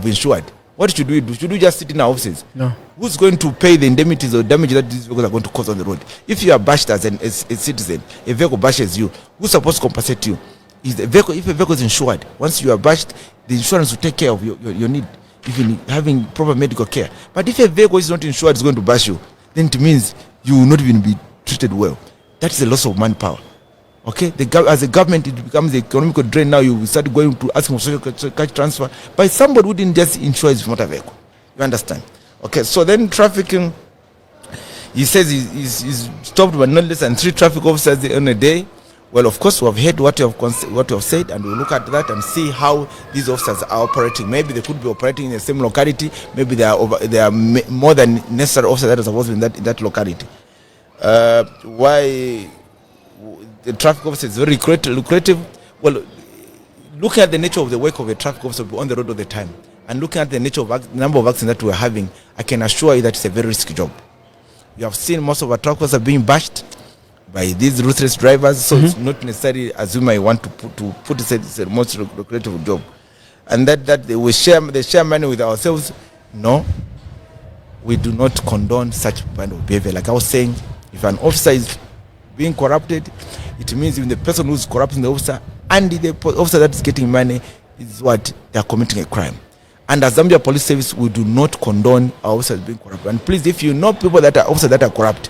insured. What should we do? Should we just sit in our offices? No. Who's going to pay the indemnities or damage that these vehicles are going to cause on the road? If you are bashed as a citizen, a vehicle bashes you, who's supposed to compensate you? Is the vehicle, if a vehicle is insured, once you are bashed, the insurance will take care of your need, even having proper medical care. But if a vehicle is not insured, it's going to bash you, then it means you will not even be treated well. That is a loss of manpower. Okay, as a government, it becomes the economical drain. Now you start going to asking for social cash transfer by somebody who didn't just insure his motor vehicle. You understand? Okay, so then trafficking, he says he's stopped by not less than 3 traffic officers in a day. Well, of course, we have heard what you have said, and we'll look at that and see how these officers are operating. Maybe they could be operating in the same locality. Maybe they are more than necessary officers that are supposed to be in that locality. Why the traffic officer is very lucrative? Well, looking at the nature of the work of a traffic officer on the road all the time, and looking at the nature of the number of accidents that we're having, I can assure you that it's a very risky job. You have seen most of our traffic officers being bashed by these ruthless drivers, so it's not necessarily as you might want to put it, it's the most lucrative job. And that they share money with ourselves. No, we do not condone such kind of behavior. Like I was saying, if an officer is being corrupted, it means even the person who's corrupting the officer and the officer that is getting money is what they are committing a crime. And as Zambia Police Service, we do not condone our officers being corrupt. And please, if you know people that are officers that are corrupt,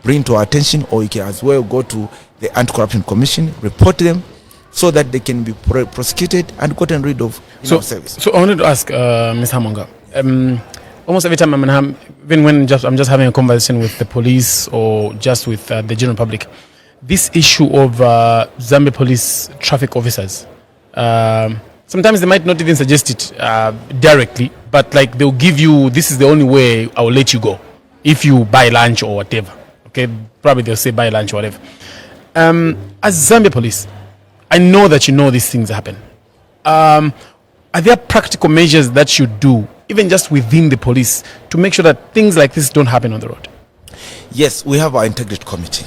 bring to our attention, or you can as well go to the Anti-Corruption Commission, report them so that they can be prosecuted and gotten rid of in our service. So I wanted to ask Ms. Hamonga. Almost every time even when I'm just having a conversation with the police or just with the general public, this issue of Zambia Police traffic officers, sometimes they might not even suggest it directly, but like they'll give you, this is the only way I will let you go if you buy lunch or whatever. Okay, probably they'll say buy lunch or whatever. As Zambia Police, I know that you know these things happen. Are there practical measures that you do, even just within the police, to make sure that things like this don't happen on the road? Yes, we have our integrity committee.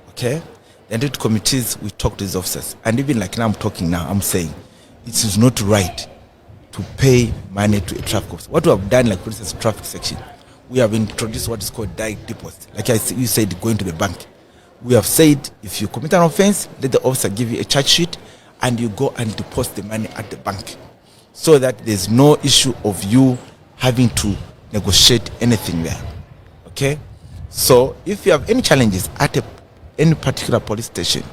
Okay, the integrity committees, we talk to these officers, and even like now I'm saying it is not right to pay money to a traffic officer. What we have done, like for instance, traffic section, we have introduced what is called direct deposit. Like you said, going to the bank. We have said if you commit an offense, let the officer give you a charge sheet and you go and deposit the money at the bank, so that there's no issue of you having to negotiate anything there. Okay? So if you have any challenges at any particular police station,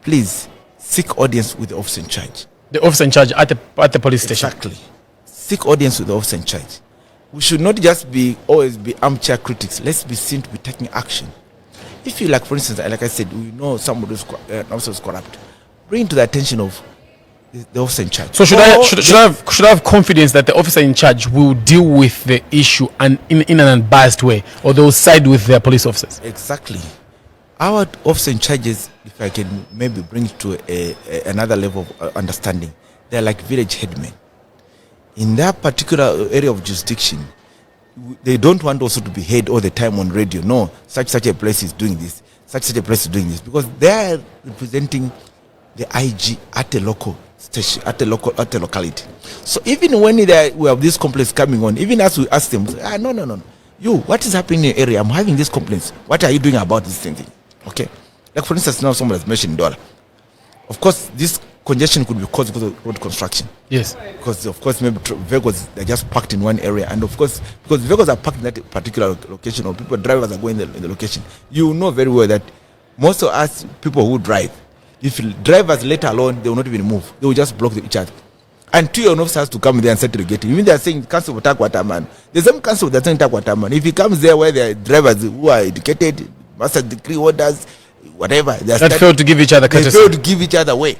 please seek audience with the officer in charge. The officer in charge at the police station? Exactly. Seek audience with the officer in charge. We should not just always be armchair critics. Let's be seen to be taking action. If you, like for instance, like I said, we know somebody who's corrupt, bring to the attention of the officer in charge. So should I have confidence that the officer in charge will deal with the issue and in an unbiased way, or they will side with their police officers? Exactly. Our officer in charges, if I can maybe bring it to another level of understanding, they're like village headmen. In that particular area of jurisdiction, they don't want also to be heard all the time on radio. No, such a place is doing this, such a place is doing this, because they are representing the IG at the local station, at the locality. So even when we have these complaints coming on, even as we ask them, no, you, what is happening in your area? I'm having these complaints. What are you doing about this thing? Okay, like for instance, now somebody has mentioned dollar. Of course, this congestion could be caused because of road construction. Yes. Because of course maybe vehicles, they're just parked in one area, and of course because vehicles are parked in that particular location, or drivers are going in the location, you know very well that most of us people who drive, if drivers let alone, they will not even move. They will just block each other. And 2 officers has to come there and settle the gate. Even they are saying cancel Takwataman. There's some cancel that's saying Takwataman. If he comes there where there are drivers who are educated, master degree holders, whatever, that fail to give each other courtesy. They fail to give each other way.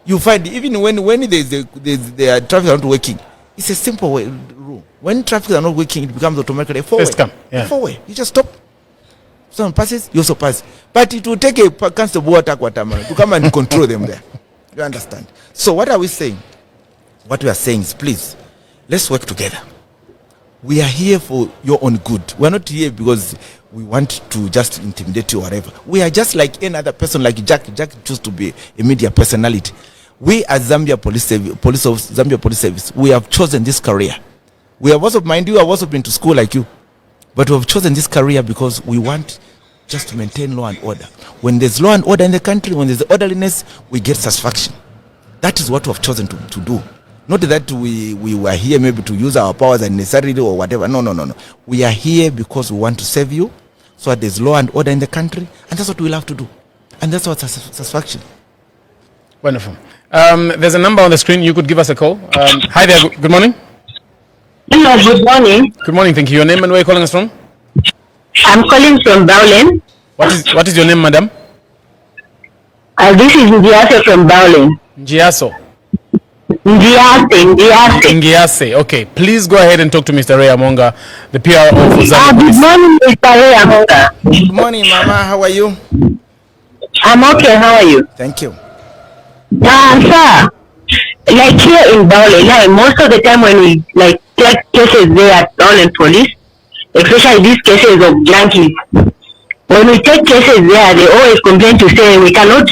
You find even when the traffic are not working, it's a simple rule. When traffic are not working, it becomes automatically a four-way. First come, yeah. A four-way. You just stop. Someone passes, you also pass. But it will take a constable attack to come and control them there. You understand? So what are we saying? What we are saying is, please, let's work together. We are here for your own good. We are not here because we want to just intimidate you or whatever. We are just like any other person, like Jack. Jack chose to be a media personality. We as Zambia Zambia Police Service, we have chosen this career. We have also, mind you, have also been to school like you, but we have chosen this career because we want just to maintain law and order. When there's law and order in the country, when there's orderliness, we get satisfaction. That is what we have chosen to do. Not that we were here maybe to use our powers unnecessarily or whatever. No. We are here because we want to serve you, so that there's law and order in the country, and that's what we'll have to do. And that's what satisfaction. Wonderful. There's a number on the screen. You could give us a call. Hi there. Good morning. Hello, good morning. Good morning. Thank you. Your name and where are you calling us from? I'm calling from Bowling. What is your name, madam? This is Ngiase from Bowling. Ngiaso. Ngiase. Okay. Please go ahead and talk to Mr. Ray Amonga, the PRO for Zambia. Good morning, Mr. Ray Amonga. Good morning, Mama. How are you? I'm okay. How are you? Thank you. Sir, like here in Bowling, like most of the time when we like take cases there at Bowling Police, especially these cases of junkies, when we take cases there, they always complain to say we cannot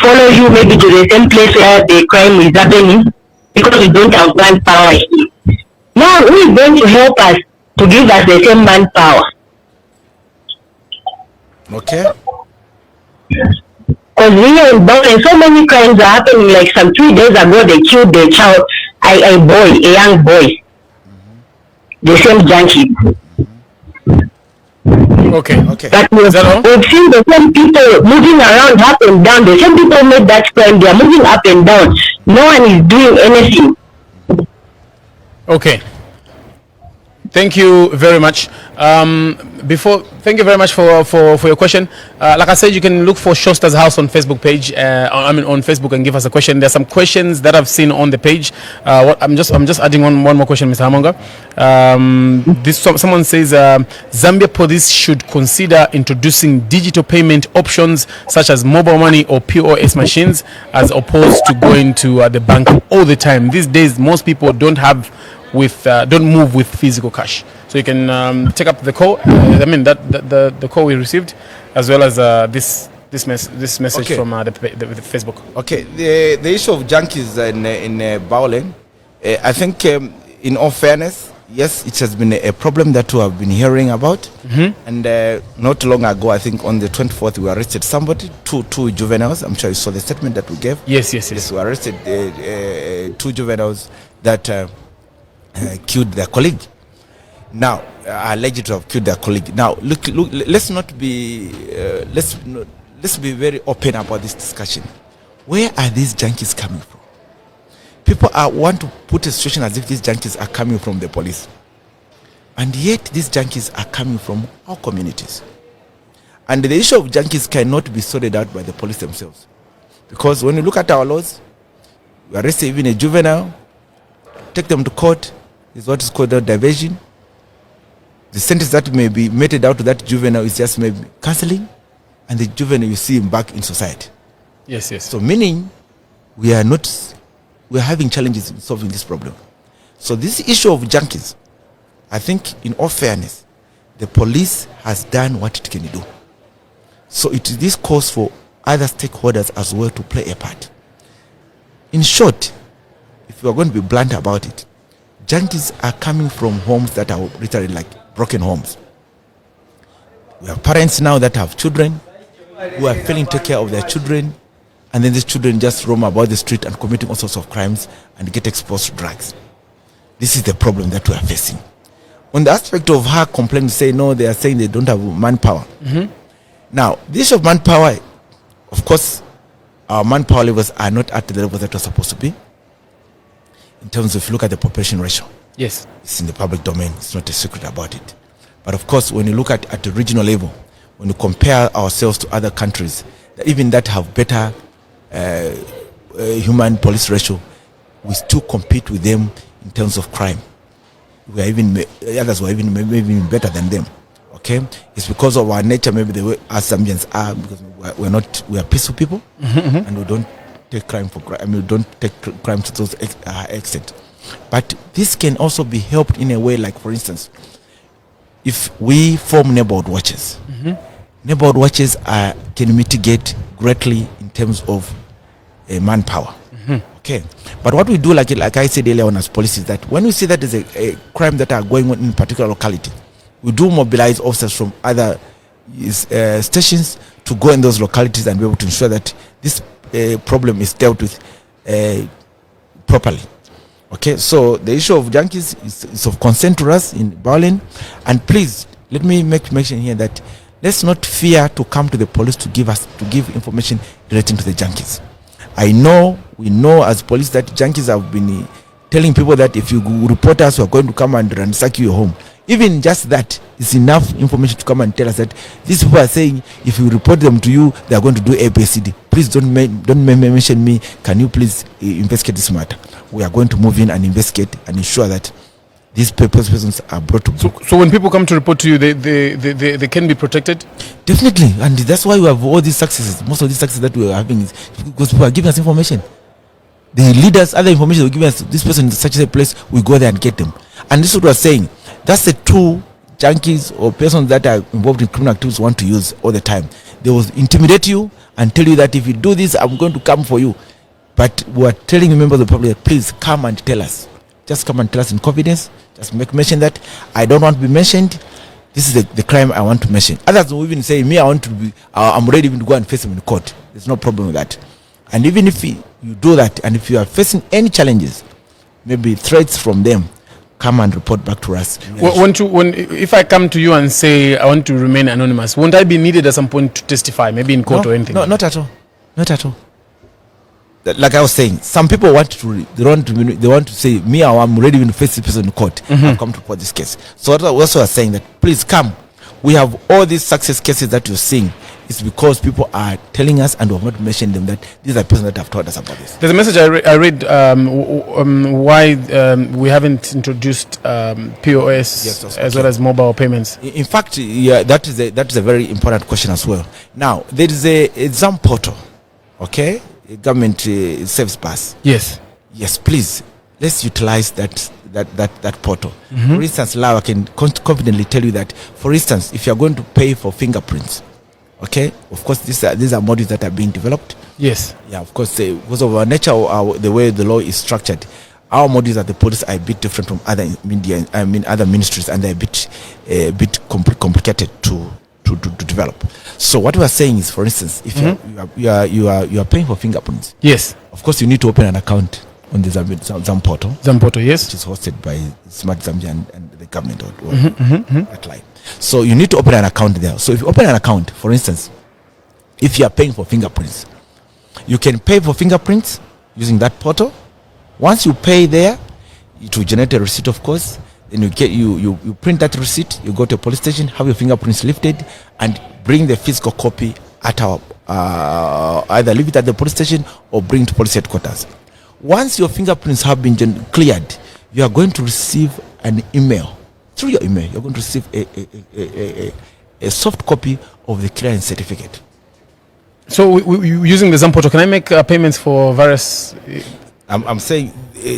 follow you maybe to the same place where the crime is happening because we don't have manpower. Now who is going to help us to give us the same manpower? Okay. Because here in Bowling, so many crimes are happening. Like some 3 days ago, they killed a child, a young boy. The same junkie. Okay. But we've seen the same people moving around up and down. The same people made that crime. They are moving up and down. No one is doing anything. Okay. Thank you very much. Thank you very much for your question. Like I said, you can look for Shosta's House on Facebook page. On Facebook and give us a question. There's some questions that I've seen on the page. I'm just adding on one more question, Mr. Hamonga. Someone says Zambia Police should consider introducing digital payment options such as mobile money or POS machines, as opposed to going to the bank all the time. These days, most people don't move with physical cash. So you can take up the call. The call we received, as well as this message from the Facebook. Okay, the issue of junkies in Bowling, I think in all fairness, yes, it has been a problem that we have been hearing about. And not long ago, I think on the 24th, we arrested somebody, two juveniles. I'm sure you saw the statement that we gave. Yes. We arrested 2 juveniles that killed their colleague. Now, alleged to have killed their colleague. Now, look. Let's be very open about this discussion. Where are these junkies coming from? People want to put a situation as if these junkies are coming from the police, and yet these junkies are coming from our communities. And the issue of junkies cannot be sorted out by the police themselves, because when you look at our laws, we arrest even a juvenile, take them to court, is what is called a diversion. The sentence that may be meted out to that juvenile is just maybe counseling, and the juvenile, you see him back in society. Yes. So meaning we are having challenges in solving this problem. So this issue of junkies, I think in all fairness, the police has done what it can do. So it is this calls for other stakeholders as well to play a part. In short, if we are going to be blunt about it, junkies are coming from homes that are literally like broken homes. We have parents now that have children who are failing to take care of their children, and then these children just roam about the street and committing all sorts of crimes and get exposed to drugs. This is the problem that we are facing. On the aspect of her complaining, say no, they are saying they don't have manpower. Now, the issue of manpower, of course, our manpower levels are not at the level that we're supposed to be. In terms of, if you look at the population ratio, yes, it's in the public domain. It's not a secret about it. But of course, when you look at the regional level, when you compare ourselves to other countries, even that have better human police ratio, we still compete with them in terms of crime. We are even others were even maybe even better than them. Okay, it's because of our nature, maybe the way us Zambians are, because we are peaceful people, and we don't take crime for crime. I mean, we don't take crime to those extent. But this can also be helped in a way, like for instance, if we form neighborhood watches. Neighborhood watches can mitigate greatly in terms of manpower. Okay, but what we do, like I said earlier on as police, is that when we see that there's a crime that are going on in a particular locality, we do mobilize officers from other stations to go in those localities and be able to ensure that this problem is dealt with properly. Okay, so the issue of junkies is of concern to us in Berlin, and please let me make mention here that let's not fear to come to the police to give information relating to the junkies. We know as police that junkies have been telling people that if you report us, we are going to come and ransack your home. Even just that is enough information to come and tell us that these people are saying if you report them to you, they are going to do ABCD. Please don't mention me. Can you please investigate this matter? We are going to move in and investigate and ensure that these persons are brought to book. So when people come to report to you, they can be protected? Definitely, and that's why we have all these successes. Most of these successes that we are having is because people are giving us information. The leaders, other information they give us, this person in such a place, we go there and get them. And this is what we are saying. That's the two junkies or persons that are involved in criminal activities want to use all the time. They will intimidate you and tell you that if you do this, I'm going to come for you. But we are telling the members of the public, please come and tell us. Just come and tell us in confidence. Just make mention that I don't want to be mentioned. This is the crime I want to mention. Others will even say, I'm ready even to go and face him in court. There's no problem with that. And even if you do that, and if you are facing any challenges, maybe threats from them, come and report back to us. If I come to you and say I want to remain anonymous, won't I be needed at some point to testify, maybe in court or anything? No, not at all. Not at all. Like I was saying, some people want to say, I'm ready to face this person in court. I'll come to report this case. So also are saying that please come. We have all these success cases that you're seeing. It's because people are telling us, and we have not mentioned them, that these are persons that have told us about this. There's a message I read why we haven't introduced POS as well as mobile payments. In fact, yeah, that is a very important question as well. Now, there is a exam portal, okay? A government service bus. Yes, please, let's utilize that portal. For instance, now I can confidently tell you that, for instance, if you are going to pay for fingerprints, okay, of course these are modules that are being developed. Yes, yeah, of course, because of our nature, the way the law is structured, our modules at the police are a bit different from other other ministries, and they're a bit complicated to develop. So what we are saying is, for instance, if you are paying for fingerprints, yes, of course you need to open an account on the Zam portal. Yes, which is hosted by Smart Zambia and the government or that line. So you need to open an account there. So if you open an account, for instance, if you are paying for fingerprints, you can pay for fingerprints using that portal. Once you pay there, it will generate a receipt, of course. Then you print that receipt, you go to a police station, have your fingerprints lifted, and bring the physical copy at our either leave it at the police station or bring to police headquarters. Once your fingerprints have been cleared, you are going to receive an email. Through your email, you're going to receive a soft copy of the clearance certificate. So using the ZAM portal, can I make payments for various? I'm saying,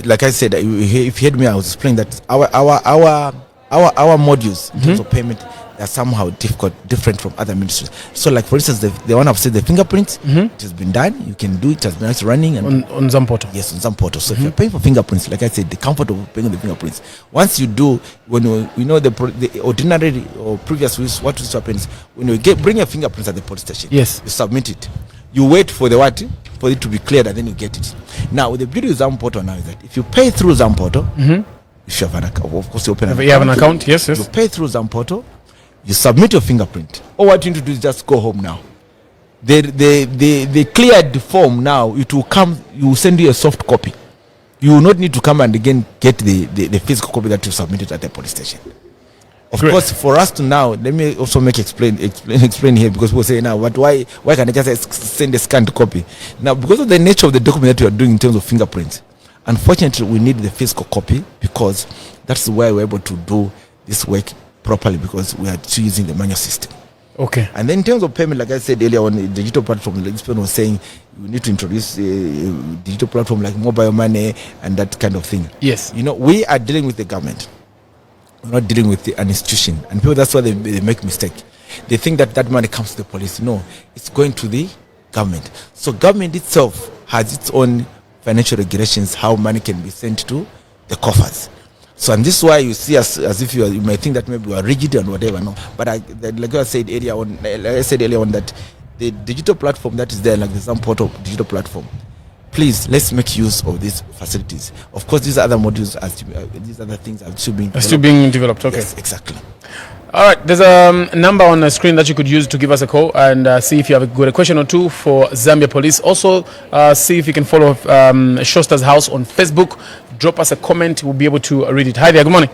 like I said, if you heard me, I was explaining that our modules in terms of payment are somehow different from other ministries. So, like for instance, the one I've said, the fingerprints, it has been done. You can do it. It has been actually running on ZAM portal. Yes, on ZAM portal. So if you're paying for fingerprints, like I said, the comfort of paying the fingerprints. Once you do, when you know the ordinary or previous rules, what used to happen is when you bring your fingerprints at the police station. Yes, you submit it. You wait for for it to be cleared, and then you get it. Now, the beauty of ZAM portal now is that if you pay through ZAM portal, if you have an account, of course you open an account. You have an account, yes. You pay through ZAM portal, you submit your fingerprint. All what you need to do is just go home now. The cleared form now, it will come, you will send you a soft copy. You will not need to come and again get the physical copy that you submitted at the police station. Of course, for us to now, let me also explain here, because people say now, but why can't I just send a scanned copy? Now, because of the nature of the document that we are doing in terms of fingerprints, unfortunately, we need the physical copy, because that's why we're able to do this work properly, because we are still using the manual system. Okay. And then in terms of payment, like I said earlier on, the digital platform, this person was saying we need to introduce a digital platform like mobile money and that kind of thing. Yes. You know, we are dealing with the government. We're not dealing with an institution. And people, that's why they make mistake. They think that money comes to the police. No, it's going to the government. So government itself has its own financial regulations, how money can be sent to the coffers. So, and this is why you see us as if you might think that maybe we are rigid and whatever. No, but like I said earlier on, that the digital platform that is there, like the some portal digital platform, please, let's make use of these facilities. Of course, these other modules, these other things are still being developed. Okay. Yes, exactly. All right. There's a number on the screen that you could use to give us a call and see if you have got a question or two for Zambia Police. Also, see if you can follow Shosta's House on Facebook. Drop us a comment. We'll be able to read it. Hi there. Good morning.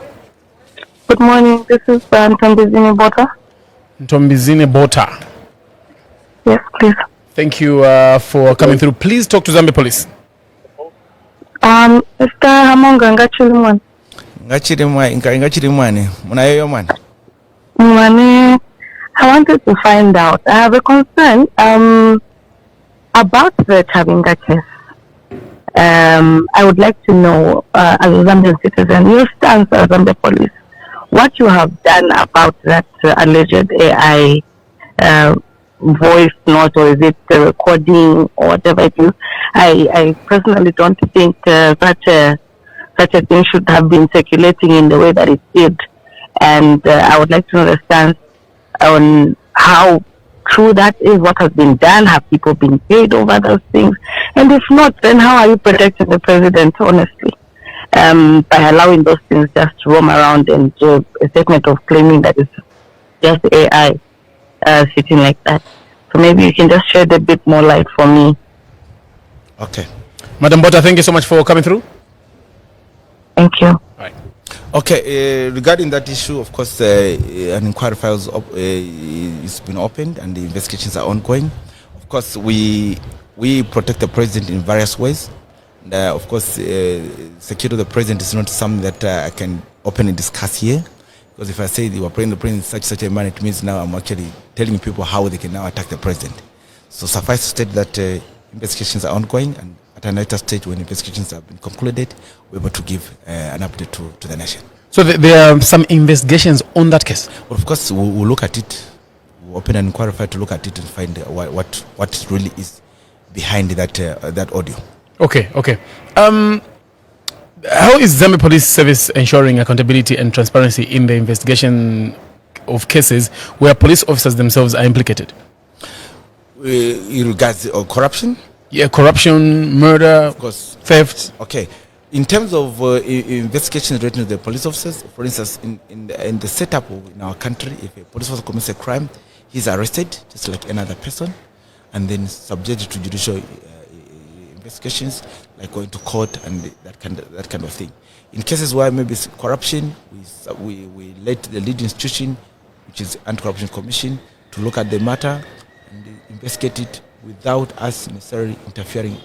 Good morning. This is Ntombizine Bota. Ntombizine Bota. Yes, please. Thank you for coming through. Please talk to Zambia Police. Mr. Hamonga Ngachirimwan. Ngachirimwane. Munayo man. I wanted to find out. I have a concern about the Chabinga case. I would like to know, as a Zambian citizen, your stance as Zambia Police, what you have done about that alleged AI voice note, or is it recording or whatever it is. I personally don't think such a thing should have been circulating in the way that it did, and I would like to know the stance on how true that is, what has been done, have people been paid over those things, and if not, then how are you protecting the president, honestly, by allowing those things just to roam around and a statement of claiming that it's just AI sitting like that. So maybe you can just shed a bit more light for me. Okay. Madam Bota, thank you so much for coming through. Thank you. Right. Okay, regarding that issue, of course, an inquiry file has been opened and the investigations are ongoing. Of course, we protect the president in various ways. And, of course, security of the president is not something that I can openly discuss here. Because if I say they were praying the president in such a manner, it means now I'm actually telling people how they can now attack the president. So suffice to state that investigations are ongoing, and at a later stage when investigations have been concluded, we're able to give an update to the nation. So there are some investigations on that case? Well, of course, we'll look at it. We'll open an inquiry file to look at it and find what really is behind that audio. Okay. How is Zambia Police Service ensuring accountability and transparency in the investigation of cases where police officers themselves are implicated? In regards to corruption? Yeah, corruption, murder, of course, theft. Okay. In terms of investigations related to the police officers, for instance, in the setup in our country, if a police officer commits a crime, he's arrested just like another person, and then subjected to judicial investigations, like going to court and that kind of thing. In cases where maybe it's corruption, we let the lead institution, which is Anti-Corruption Commission, to look at the matter and investigate it without us necessarily interfering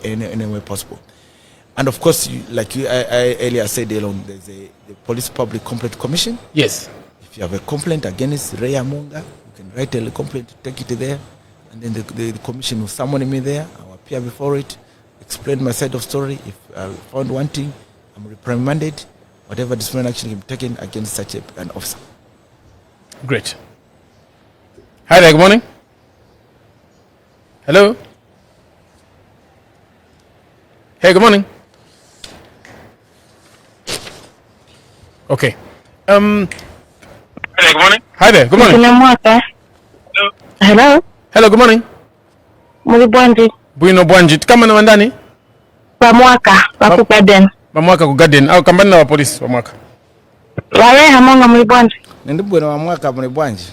in any way possible. And of course, I earlier said, there's the Police Public Complaint Commission. Yes. If you have a complaint against Ray Amonga, you can write a complaint, take it there, and then the commission will summon me there. I will appear before it, explain my side of story. If I found wanting, I'm reprimanded. Whatever disciplinary action can be taken against such an officer. Great. Hi there, good morning. Hello. Hey, good morning. Okay. Hello, good morning. Hi there, good morning. Hello. Hello, good morning. Muri Bwanji. Bwino Bwanji. Kama na wandani? Pamwaka, paku garden. Pamwaka ku garden. Au kambani na wa police pamwaka. Wawe Hamonga muri Bwanji. Ndi bwino Pamwaka muri Bwanji.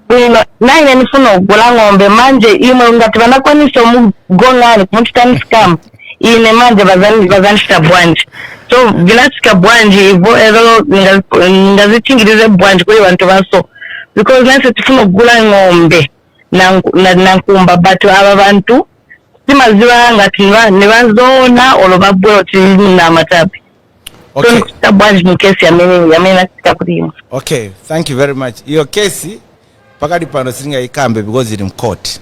Bwino naine nifuno ogula ng'ombe manje imwe ngati banakwanisa omugongani kumutitani scam. ine manje bazanishita bwanji so vinasvika bwanji ivo ero ngazithingirize bwanji kuri vantu vaso because nase tifuna kugula ng'ombe nankumba but ava vantu simaziva ngati nevazona olo vabwera kuti namatapi. Okay. So bwanji mukesi yamene nasika kuti Okay, thank you very much. Iyo kesi pakati pano singaikambe because it in court.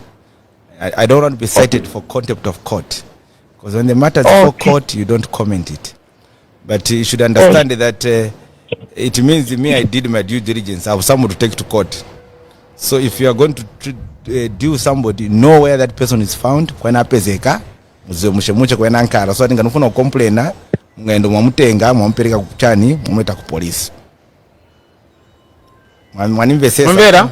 I don't want to be cited for contempt of court. Because when the matter is for court, you don't comment it. But you should understand that it means me, I did my due diligence. I have someone to take to court. So if you are going to do somebody, know where that person is found. Kwena pezeka, mushemuche kwena ankara. So atinga nufuna complaina, ngendo mwamutenga, mwampereka kuchani, mwameta ku police. Mwanimvesesa. Mwambera?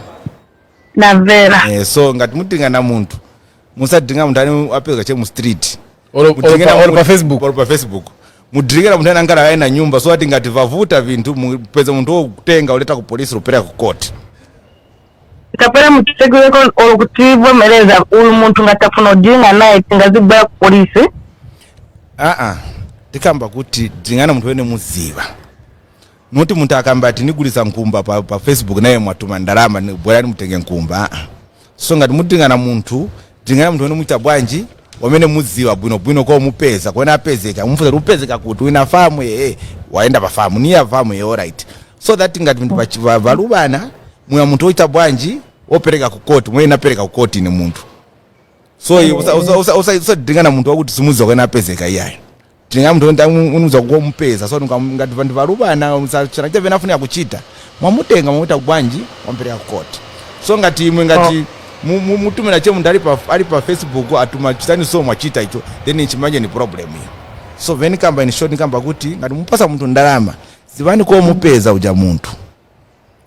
na vera. So ngati mutinga na muntu. Musadinga mundani apezeka che mu street. Olo pa Facebook. Olo pa Facebook. Mudrigera mundani angara aina nyumba so ati ngati vavuta vintu mupeza muntu okutenga uleta ku police rupera ku court. Kapera mututegeko olo kutivo meleza uyu muntu ngatafuna odinga naye tingazibwa ku police. Tikamba kuti dingana muntu wene muziva. Noti muntu akamba ati nigulisa nkumba pa Facebook naye mwatuma ndalama bwerani mutenge nkumba. So ngati mutingana muntu dingana muntu wene muita bwanji wamene muziwa bwino kwa mupeza kwena apezeka mumfuza rupezeka kuti wina famu waenda pa famu ni ya famu alright. So that ngati muntu valubana mwa muntu oita bwanji opereka ku court mwe napereka ku court ni muntu. So usa dingana muntu wakuti simuziwa kwena apezeka iyayi. Tinga muntu unuza kwa mpeza so ngati vantu valubana musachana chave nafuna kuchita mwamutenga mwamuita bwanji mwampereka ku court. So ngati imwe ngati mutumira che muntu ali pa Facebook atuma chitani so mwachita icho then ichimanje ni problem hiyo. So veni kamba in short kamba kuti ngati mupasa muntu ndalama zivani kwa mupeza uja muntu.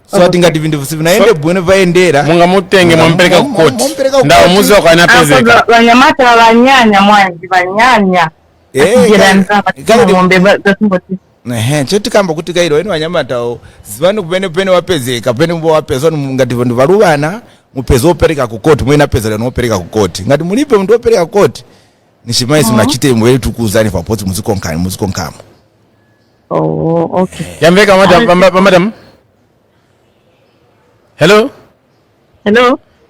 So ati ngati vindu vinaende bwene vaendera munga mutenge mwampereka ku court ndawo muzi wako anapezeka wanyamata wanyanya mwanzi wanyanya choti kamba kuti kairo eni wanyamata zivani kupene wapezeka pene mbo wapeza ngati vantu valuvana mupeza opereka ku court mwena peza leno opereka ku court ngati mulipe muntu opereka ku court nishimaisi mnachite mweli tukuzani pa poti muzikonkamo. Okay. Yamveka madam. Hello.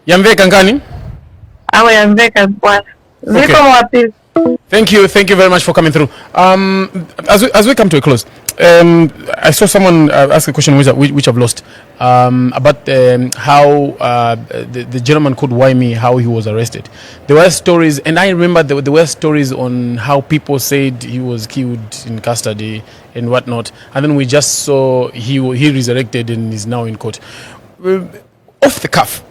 Yamveka ngani? Awa yamveka bwana. Ziko mwapi? Thank you very much for coming through. As we come to a close, I saw someone ask a question which I've lost about how the gentleman called Waimi, how he was arrested. There were stories, and I remember there were stories on how people said he was killed in custody and whatnot, and then we just saw he resurrected and is now in court. Off the cuff,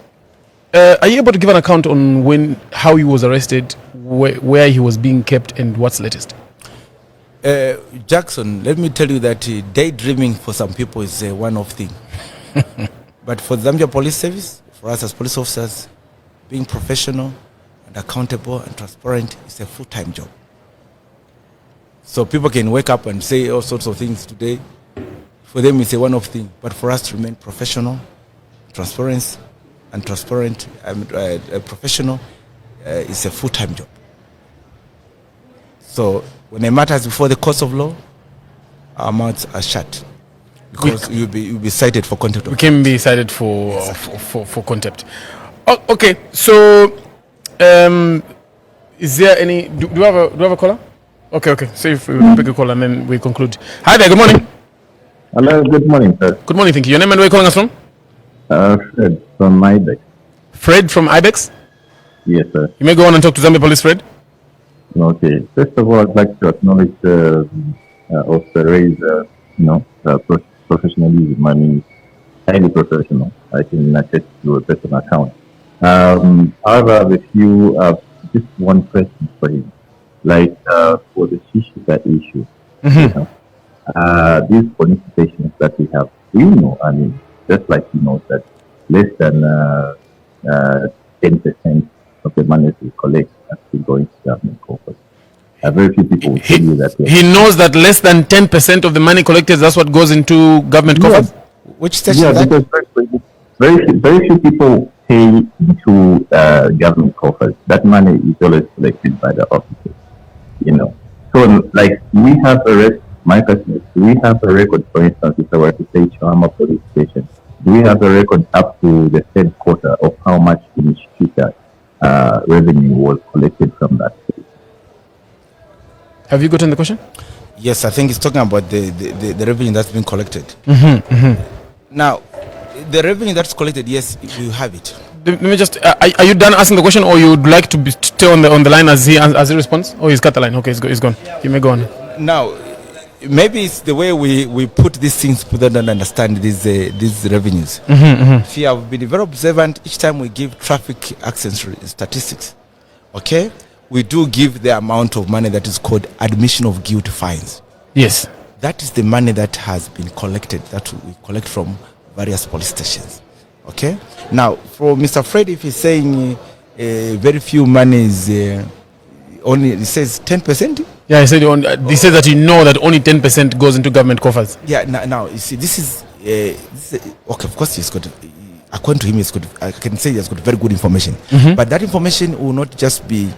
are you able to give an account on how he was arrested, where he was being kept, and what's latest? Jackson, let me tell you that daydreaming for some people is a one-off thing. But for the Zambia Police Service, for us as police officers, being professional and accountable and transparent is a full-time job. So people can wake up and say all sorts of things today. For them, it's a one-off thing. But for us to remain professional, transparent, professional, is a full-time job. So when a matter is before the courts of law, our mouths are shut because you'll be cited for contempt. We can be cited for contempt. Oh, okay, so is there any? Do you have a caller? Okay. So if we pick a call and then we conclude. Hi there. Good morning. Hello. Good morning, sir. Good morning. Thank you. Your name and where are you calling us from? Fred from Ibex. Fred from Ibex? Yes, sir. You may go on and talk to Zambia Police, Fred. Okay. First of all, I'd like to acknowledge Officer Ray's, professionalism. I mean, highly professional. I can attest to a personal account. However, I have a few, just one question for him. Like, for the Shishika issue, these police stations that we have, we know, I mean, just like you know, that less than 10% of the money we collect actually going to government coffers. Very few people will tell you that. He knows that less than 10% of the money collected, that's what goes into government coffers? Which station? Yeah, because very few people pay into government coffers. That money is always collected by the officers. So, like, we have a record, my question is, do we have a record, for instance, if I were to say Chama police station, do we have a record up to the third quarter of how much in Shishita revenue was collected from that state? Have you gotten the question? Yes, I think it's talking about the revenue that's been collected. Now, the revenue that's collected, yes, we have it. Let me just. Are you done asking the question, or you would like to stay on the line as he responds? Oh, he's cut the line. Okay, he's gone. You may go on. Now, maybe it's the way we put these things, people don't understand these revenues. If you have been very observant, each time we give traffic accident statistics, okay, we do give the amount of money that is called admission of guilt fines. Yes. That is the money that has been collected, that we collect from various police stations. Okay. Now, for Mr. Fred, if he's saying very few monies, only he says 10%. Yeah, he said that you know that only 10% goes into government coffers. Yeah. Now you see, this is okay. Of course, he's got. According to him, he's got. I can say he has got very good information. But that information will not just be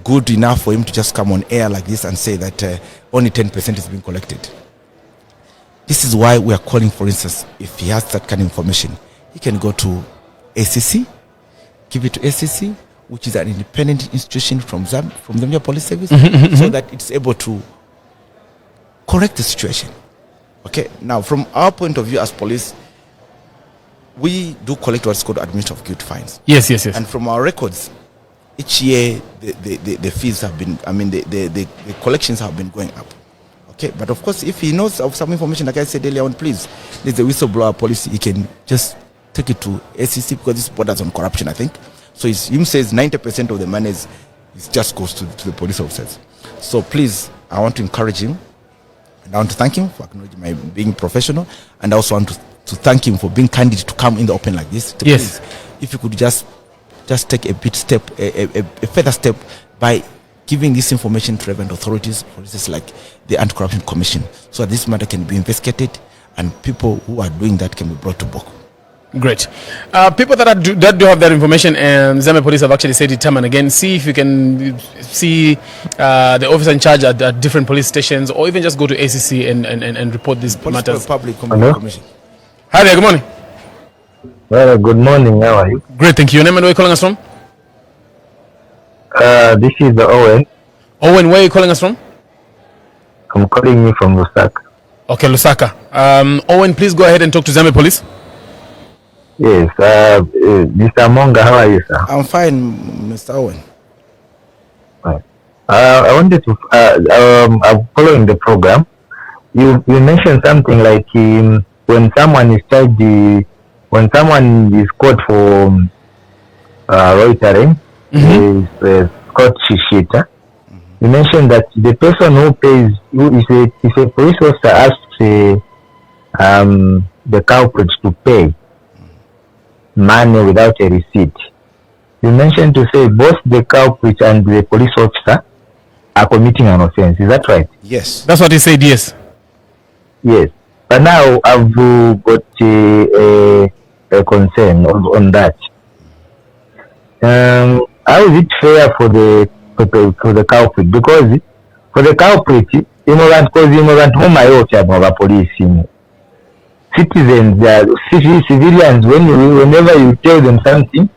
good enough for him to just come on air like this and say that only 10% is being collected. This is why we are calling, for instance, if he has that kind of information, he can go to ACC, give it to ACC, which is an independent institution from Zambia Police Service, so that it's able to correct the situation. Okay. Now, from our point of view as police, we do collect what's called admission of guilt fines. Yes. And from our records, each year the fees have been, the collections have been going up. Okay, but of course, if he knows of some information, like I said earlier on, please, there's a whistleblower policy. He can just take it to ACC, because this borders on corruption, I think. So him says 90% of the money just goes to the police officers. So please, I want to encourage him, and I want to thank him for acknowledging my being professional, and I also want to thank him for being candid to come in the open like this. Yes. Please, if you could just take a further step by giving this information to relevant authorities, for instance, like the Anti-Corruption Commission, so that this matter can be investigated and people who are doing that can be brought to book. Great. People that do have that information, and Zambia Police have actually said it time and again, see if you can see the officer in charge at different police stations, or even just go to ACC and report these matters. Public Commission. Hi there, good morning. Well, good morning. How are you? Great, thank you. Your name and where are you calling us from? This is Owen. Owen, where are you calling us from? I'm calling you from Lusaka. Okay, Lusaka. Owen, please go ahead and talk to Zambia Police. Yes, Mr. Monga, how are you, sir? I'm fine, Mr. Owen. I wanted to, I'm following the program. You mentioned something like when someone is charged, when someone is caught for loitering, is caught shishita. You mentioned that the person who pays, if a police officer asks the culprit to pay money without a receipt, you mentioned to say both the culprit and the police officer are committing an offense. Is that right? Yes. That's what he said, yes. Yes. But now I've got a concern on that. How is it fair for the culprit? Because for the culprit, immigrant whom I ought to have police, citizens, civilians, whenever you tell them something,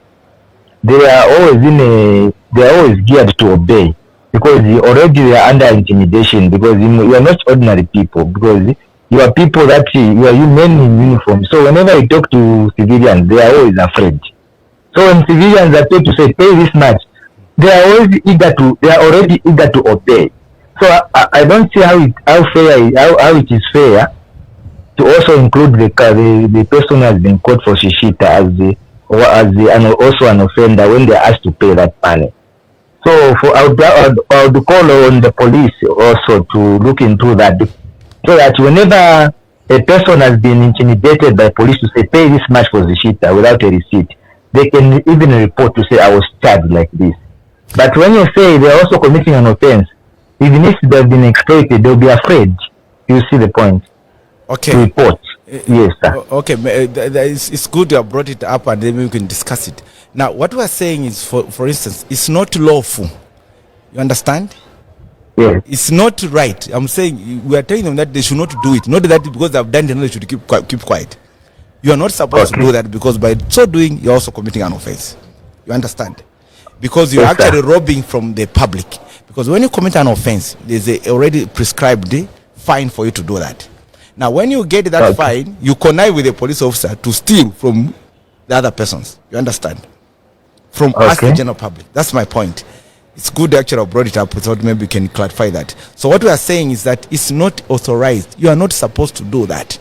they are always geared to obey, because already they are under intimidation, because you are not ordinary people, because you are people that you are men in uniform. So whenever you talk to civilians, they are always afraid. So when civilians are told to say pay this much, they are already eager to obey. So I don't see how it is fair to also include the person who has been caught for shishita as also an offender when they are asked to pay that money. So I would call on the police also to look into that, so that whenever a person has been intimidated by police to say pay this much for shishita without a receipt, they can even report to say I was charged like this. But when you say they are also committing an offense, even if they have been exploited, they'll be afraid. You see the point? Okay. To report. Yes, sir. Okay, it's good you have brought it up, and then we can discuss it. Now, what we are saying is, for instance, it's not lawful. You understand? Yes. It's not right. I'm saying we are telling them that they should not do it. Not that because they've done it, they should keep quiet. You are not supposed to do that, because by so doing, you're also committing an offense. You understand? Because you're actually robbing from the public. Because when you commit an offense, there's a already prescribed fine for you to do that. Now, when you get that fine, you connive with a police officer to steal from the other persons. You understand? From us, the general public. That's my point. It's good actually I brought it up, so maybe we can clarify that. So what we are saying is that it's not authorized. You are not supposed to do that.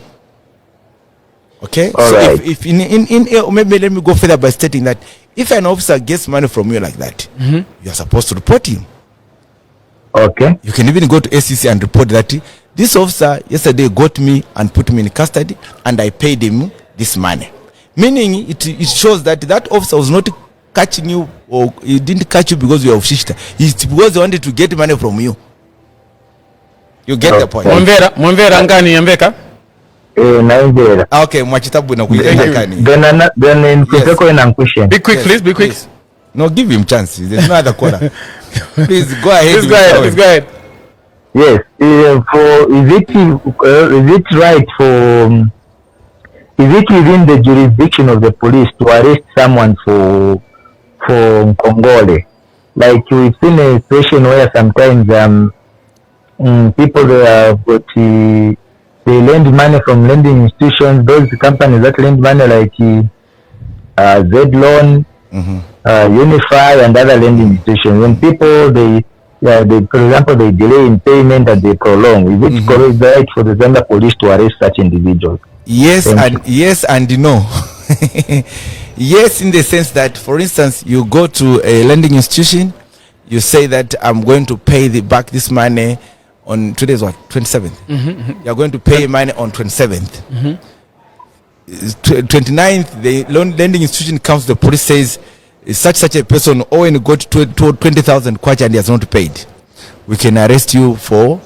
Okay? All so right. if maybe let me go further by stating that if an officer gets money from you like that, you are supposed to report him. Okay. You can even go to ACC and report that this officer yesterday got me and put me in custody and I paid him this money. Meaning it shows that that officer was not catching you, or he didn't catch you because you are of Shishita. It's because he wanted to get money from you. You get the point. Mwemvera ngani yambeka? Nainjera. Okay, mwachitabu na kuyakani. Then in Kuseko and question. Be quick, please. Be quick. No, give him chances. There's no other corner. Please go ahead. Please go ahead. Yes. Is it right for? Is it within the jurisdiction of the police to arrest someone for Congole? Like we've seen a situation where sometimes people they lend money from lending institutions, those companies that lend money like Z Loan, Unify and other lending institutions. When people they for example they delay in payment and they prolong, is it correct right for the Zambia police to arrest such individuals? Yes and no. Yes, in the sense that, for instance, you go to a lending institution, you say that I'm going to pay back this money on today's what, 27th. You're going to pay money on 27th. 29th, the lending institution comes, the police says such a person owing got 20,000 kwacha and he has not paid. We can arrest you for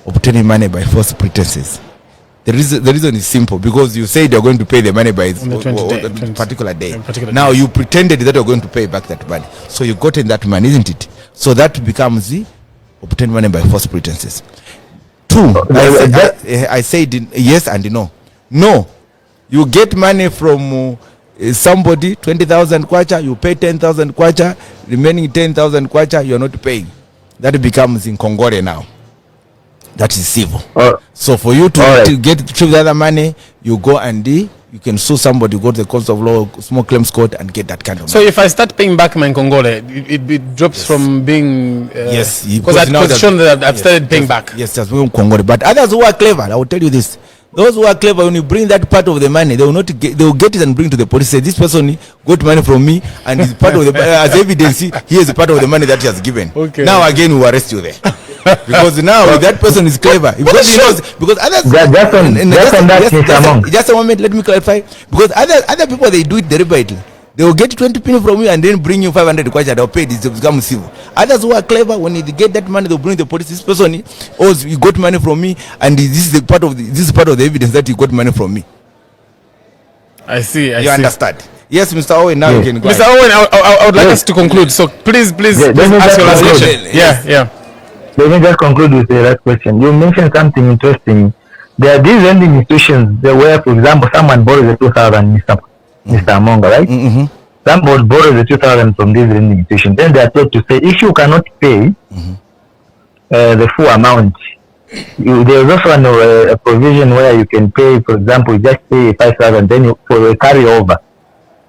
obtaining money by false pretenses. The reason is simple, because you said you're going to pay the money by a particular day. Now you pretended that you're going to pay back that money. So you got in that money, isn't it? So that becomes the obtained money by false pretenses. Two, I said yes and no. No, you get money from somebody, 20,000 kwacha, you pay 10,000 kwacha, remaining 10,000 kwacha, you're not paying. That becomes in Congore now. That is civil. So for you to get the other money, you go and you can sue somebody, go to the court of law, small claims court, and get that kind of money. So if I start paying back my Congole, it drops from being yes, because I've shown that I've started paying back. Yes, that's Congole. But others who are clever, I will tell you this: those who are clever, when you bring that part of the money, they will not get, they will get it and bring to the police. Say this person got money from me, and is part of the as evidence. Here is part of the money that he has given. Okay. Now again, we will arrest you there. Because now that person is clever, because he knows, because others just a moment, let me clarify, because other people, they do it deliberately. They will get 20 penny from you and then bring you 500 kwacha. They'll pay it to become civil. Others who are clever, when they get that money, they'll bring the police. This person, oh, you got money from me, and this is part of the evidence that you got money from me. I see. You understand? Yes, Mr. Owen. Now you can go. Mr. Owen, I would like us to conclude. So please ask your last question. Yeah. Let me just conclude with the last question. You mentioned something interesting. There are these lending institutions where, for example, someone borrows the 2,000, Mr. Amonga, right? Somebody borrows the 2,000 from this lending institution. Then they are told to say, if you cannot pay the full amount, there is also a provision where you can pay, for example, you just pay 5,000, then for a carryover.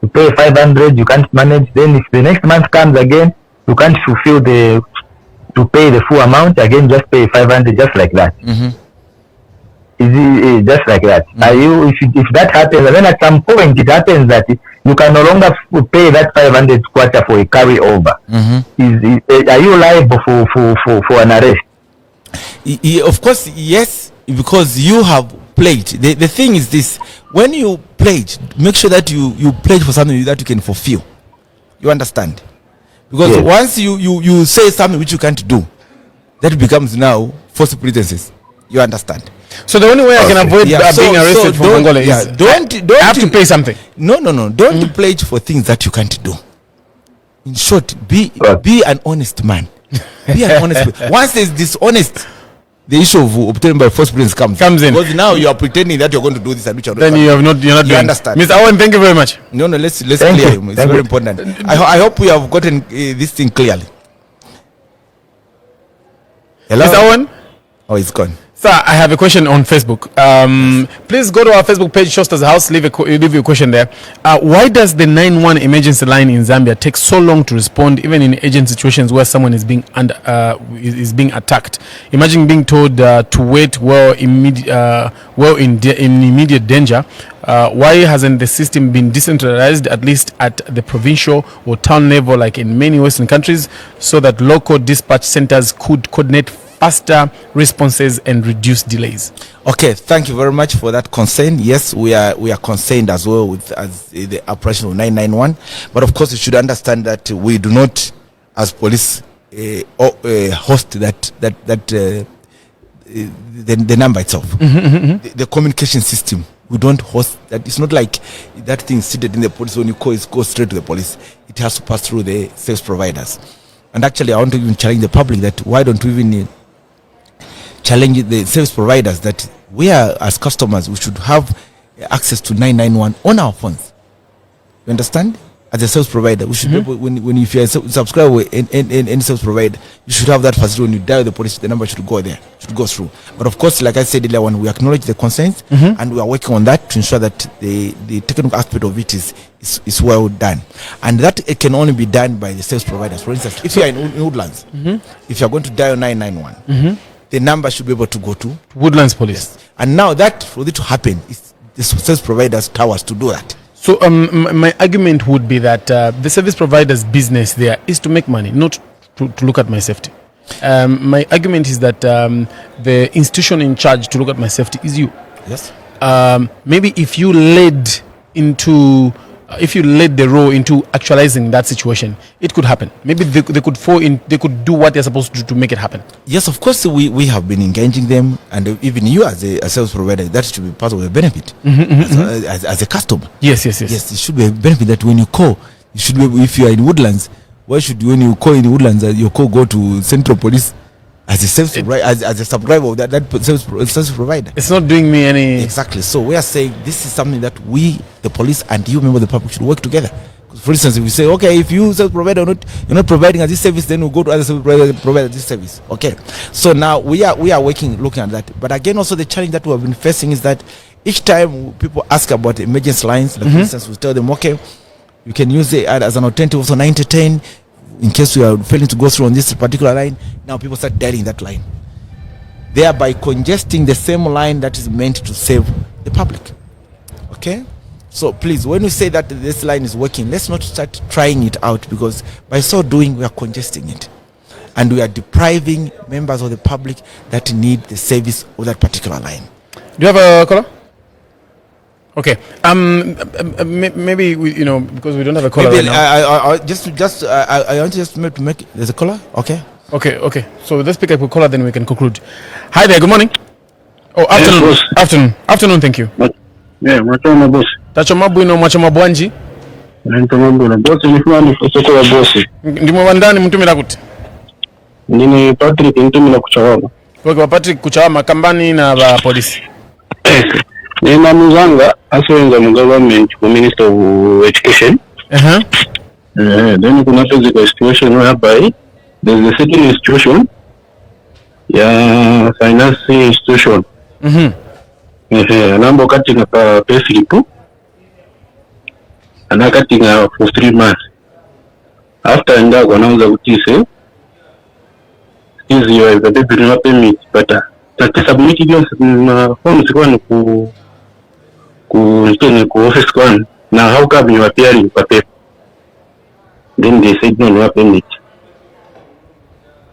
You pay 500, you can't manage. Then if the next month comes again, you can't fulfill to pay the full amount, again just pay 500, just like that. Is it just like that? Are you, if that happens, and then at some point it happens that you can no longer pay that 500 kwacha for a carryover, are you liable for an arrest? Of course, yes, because you have pledged. The thing is this: when you pledge, make sure that you pledge for something that you can fulfill. You understand? Because once you say something which you can't do, that becomes now false pretenses. You understand? So the only way I can avoid being arrested for Congole is I have to pay something. No. Don't pledge for things that you can't do. In short, be an honest man. Be an honest. Once there's dishonest, the issue of obtaining by false pretense comes in. Because now you are pretending that you're going to do this and which you're not. Then you're not you doing. Understand. Mr. Owen, thank you very much. No, let's clear him. It's very important. I hope we have gotten this thing clearly. Hello? Mr. Owen? Oh, it's gone. Sir, I have a question on Facebook. Please go to our Facebook page, Shosta's House, leave your question there. Why does the 911 emergency line in Zambia take so long to respond, even in urgent situations where someone is being being attacked? Imagine being told to wait in immediate danger. Why hasn't the system been decentralized, at least at the provincial or town level, like in many Western countries, so that local dispatch centers could coordinate faster responses and reduce delays? Okay, thank you very much for that concern. Yes, we are concerned as well with the operation of 991, but of course you should understand that we do not, as police, host the number itself. The communication system, we don't host that. It's not like that thing seated in the police. When you call, it goes straight to the police. It has to pass through the service providers. And actually, I want to even challenge the public that why don't we even challenge the service providers that we are, as customers, we should have access to 991 on our phones. You understand? As a service provider, we should be able, when if you are subscribed with any service provider, you should have that facility. When you dial the police, the number should go there, should go through. But of course, like I said earlier, when we acknowledge the concerns and we are working on that to ensure that the technical aspect of it is well done, and that it can only be done by the service providers. For instance, if you are in Woodlands, if you are going to dial 991, the number should be able to go to Woodlands Police. Yes. And now that for it to happen, it's the service providers' towers to do that. So my argument would be that the service provider's business there is to make money, not to look at my safety. My argument is that the institution in charge to look at my safety is you. Yes. Maybe if you led the role into actualizing that situation, it could happen. Maybe they could fall in. They could do what they're supposed to do to make it happen. Yes, of course, we have been engaging them, and even you as a service provider, that should be part of the benefit as a customer. Yes. Yes, it should be a benefit that when you call, you should be able, if you are in Woodlands, why should when you call in Woodlands, your call go to Central Police as a service as a subscriber of that service provider? It's not doing me any. Exactly. So we are saying this is something that we, the police, and you, member of the public, should work together. For instance, if we say, okay, if you service provider you're not providing us this service, then we'll go to other service provider this service. Okay. So now we are looking at that. But again, also the challenge that we have been facing is that each time people ask about emergency lines, like for instance, we tell them, okay, you can use it as an alternative, also 910, in case we are failing to go through on this particular line. Now people start dialing that line, thereby congesting the same line that is meant to save the public. Okay. So please, when we say that this line is working, let's not start trying it out, because by so doing we are congesting it and we are depriving members of the public that need the service of that particular line. Do you have a caller? Okay. Maybe because we don't have a caller right now. I want just to make there's a caller. Okay. So let's pick up a caller, then we can conclude. Hi there. Good morning. Oh, afternoon. Thank you. Yeah, machoma boss. Tachomabu ino machoma bwanji. Ntomabu na boss ni fulani soko ya boss. Ndimo bandani mtumira kuti. Nini Patrick mtumira kuchawama. Kwa Patrick kuchawama kambani na ba polisi. Nina muzanga asoenza mu government ku Minister of Education. Then kuna physical situation whereby there's a certain institution ya finance institution. Nambo katinga pa payslip ana katinga for 3 months after ndago anauza kutise is your the baby no permit but submit your forms kwa ku office kwa na how come you appearing for paper, then they said no permit.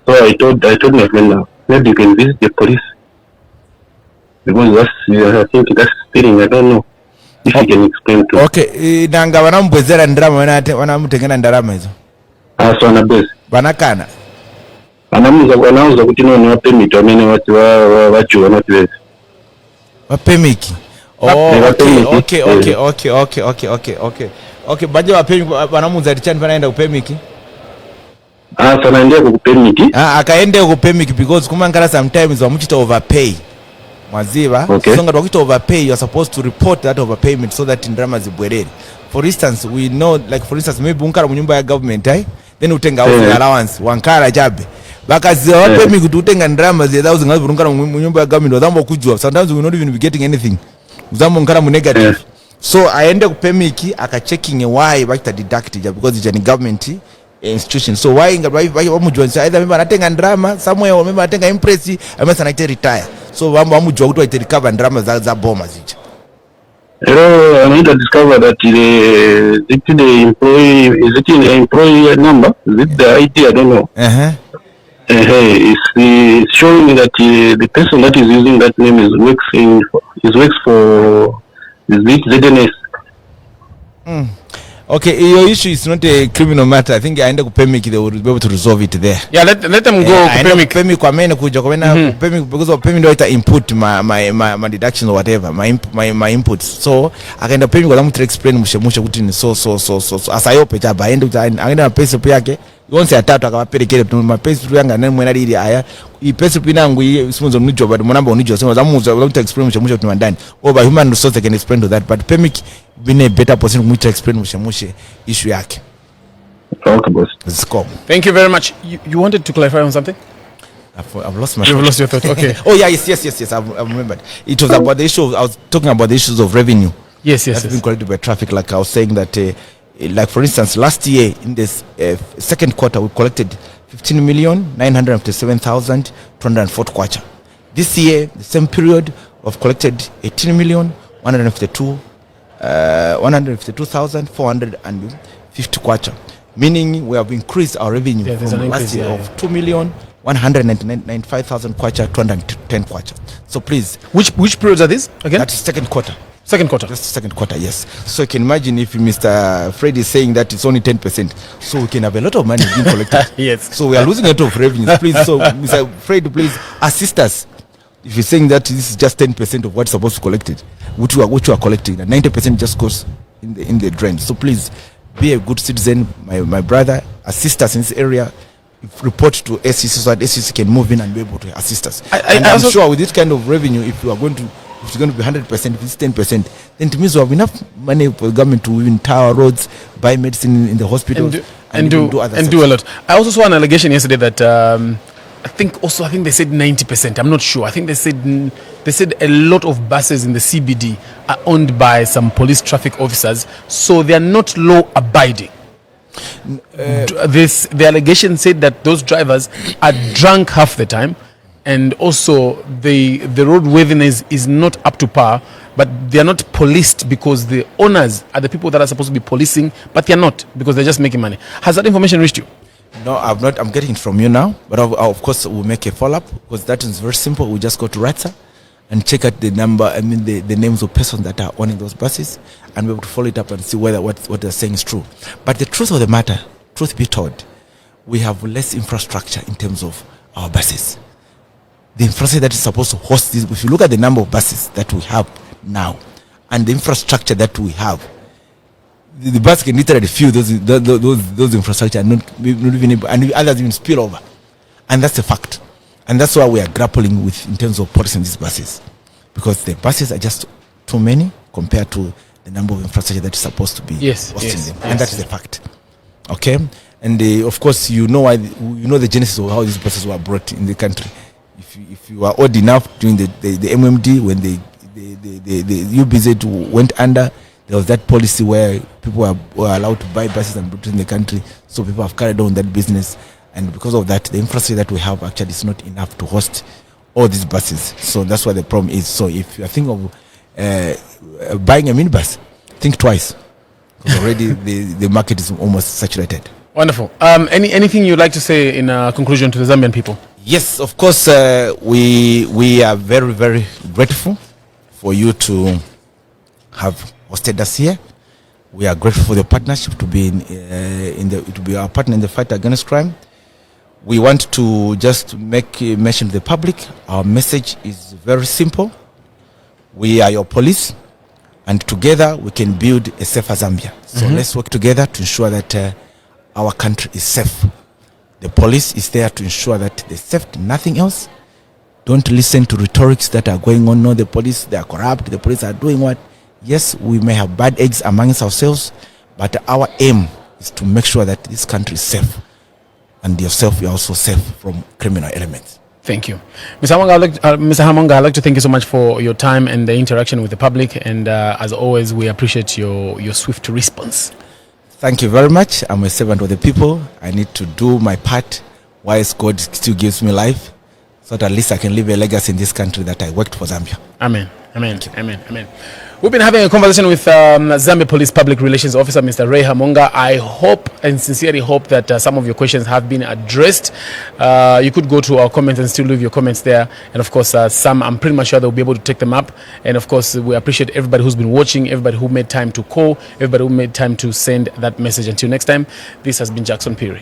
So I told my friend now maybe you can visit the police, because I think that's stealing. I don't know if you can explain to. Okay, nanga wanambwezera ndarama wanamutengana ndarama hizo. So na base. Banakana. Wanauza kuti no permit wamene watu wanatiweza. Wapemiki. Okay. Baje wapemiki wanamuza richani panaenda upemiki. Sanaendea kukupemiki. Akaende kupemiki because kumangala sometimes wamuchita overpay. Mwaziva. Okay. So ngati overpay, you are supposed to report that overpayment so that ndrama zibwerere. For instance, we know, like for instance, maybe unkara munyumba ya government, then utenga allowance, wankara jabe. Bakazi wapemi kututenga ndrama zi 1000 ngazi unkara munyumba ya government, wazambo kujua. Sometimes we will not even be getting anything. Uzambo unkara mu negative. So aende kupemiki akachecking why bakita deduct because it's a government institution. So why wamujua either member anatenga ndrama somewhere or member anatenga impress amesa na retire. So wamujua kutu ite recover ndrama za bomba zicha. I need to discover that the employee, is it in the employee number? Is it the IT? I don't know. It's showing that the person that is using that name works for ZNS. Okay, your issue is not a criminal matter. I think I end up Pemik, they will be able to resolve it there. Yeah, let them go. Pemik kwa mene kuja kwa mena Pemik because of Pemik do input my deductions or whatever, my inputs. So I can Pemik kwa lamu to explain mushe kuti so as I open jaba ende angenda pesa yake yonse atatu akawapelekele mapesa yanga nani mwena lili aya ipesa pinangu simunzo nijo but mwanamba unijo so zamuza to explain mushe kuti mandani over human resource can explain to that, but Pemik been a better person to explain mushe issue yake. Okay, boss. Let's go. Thank you very much. You wanted to clarify on something? I've lost my. You've lost your thought. Okay. Oh yeah, yes. I've remembered. It was about the issue. I was talking about the issues of revenue. Yes. That's been collected by traffic. Like I was saying that, like for instance, last year in this second quarter we collected 15,957,240 kwacha. This year, the same period, we've collected 152,450 kwacha. Meaning we have increased our revenue from last year of 2,195,000 kwacha, 210 kwacha. So please, which periods are these again? That's second quarter. Second quarter. Just second quarter, yes. So you can imagine if Mr. Fred is saying that it's only 10%, so we can have a lot of money being collected. Yes. So we are losing a lot of revenues. Please, so Mr. Fred, please assist us. If you're saying that this is just 10% of what's supposed to be collected, which you are collecting, and 90% just goes in the drain. So please be a good citizen, my brother. Assist us in this area. Report to SCC so that SCC can move in and be able to assist us. I'm sure with this kind of revenue, if it's going to be 100%, if it's 10%, then it means we have enough money for the government to even tower roads, buy medicine in the hospital, and do a lot. I also saw an allegation yesterday that I think they said 90%. I'm not sure. I think they said a lot of buses in the CBD are owned by some police traffic officers, so they are not law abiding. The allegation said that those drivers are drunk half the time, and also the roadworthiness is not up to par, but they are not policed because the owners are the people that are supposed to be policing, but they are not because they're just making money. Has that information reached you? No, I've not. I'm getting it from you now, but of course we'll make a follow-up because that is very simple. We just go to RATSA and check out the number, the names of persons that are owning those buses, and be able to follow it up and see whether what they're saying is true. But the truth of the matter, truth be told, we have less infrastructure in terms of our buses. The infrastructure that is supposed to host this, if you look at the number of buses that we have now and the infrastructure that we have, the bus can literally fill those infrastructure and not even able, and others even spill over. And that's a fact. And that's why we are grappling with in terms of policing these buses, because the buses are just too many compared to the number of infrastructure that is supposed to be hosting them. And that is a fact. Okay, and of course you know the genesis of how these buses were brought in the country. If you are old enough during the MMD when the UBZ went under, there was that policy where people were allowed to buy buses and bring it in the country. So people have carried on that business. And because of that, the infrastructure that we have actually is not enough to host all these buses. So that's what the problem is. So if you are thinking of buying a minibus, think twice. Because already the market is almost saturated. Wonderful. Anything you'd like to say in conclusion to the Zambian people? Yes, of course. We are very, very grateful for you to have hosted us here. We are grateful for the partnership to be to be our partner in the fight against crime. We want to just make mention to the public. Our message is very simple. We are your police, and together we can build a safer Zambia. So let's work together to ensure that our country is safe. The police is there to ensure that there's safety, nothing else. Don't listen to rhetorics that are going on. No, the police, they are corrupt. The police are doing what? Yes, we may have bad eggs amongst ourselves, but our aim is to make sure that this country is safe. And yourself, you're also safe from criminal elements. Thank you. Mr. Hamonga, I'd like to thank you so much for your time and the interaction with the public. And as always, we appreciate your swift response. Thank you very much. I'm a servant of the people. I need to do my part whilst God still gives me life, so that at least I can leave a legacy in this country that I worked for Zambia. Amen. Amen. Amen. Amen. We've been having a conversation with Zambia Police Public Relations Officer, Mr. Ray Hamonga. I hope and sincerely hope that some of your questions have been addressed. You could go to our comments and still leave your comments there. And of course, some, I'm pretty much sure they'll be able to take them up. And of course, we appreciate everybody who's been watching, everybody who made time to call, everybody who made time to send that message. Until next time, this has been Jackson Piri.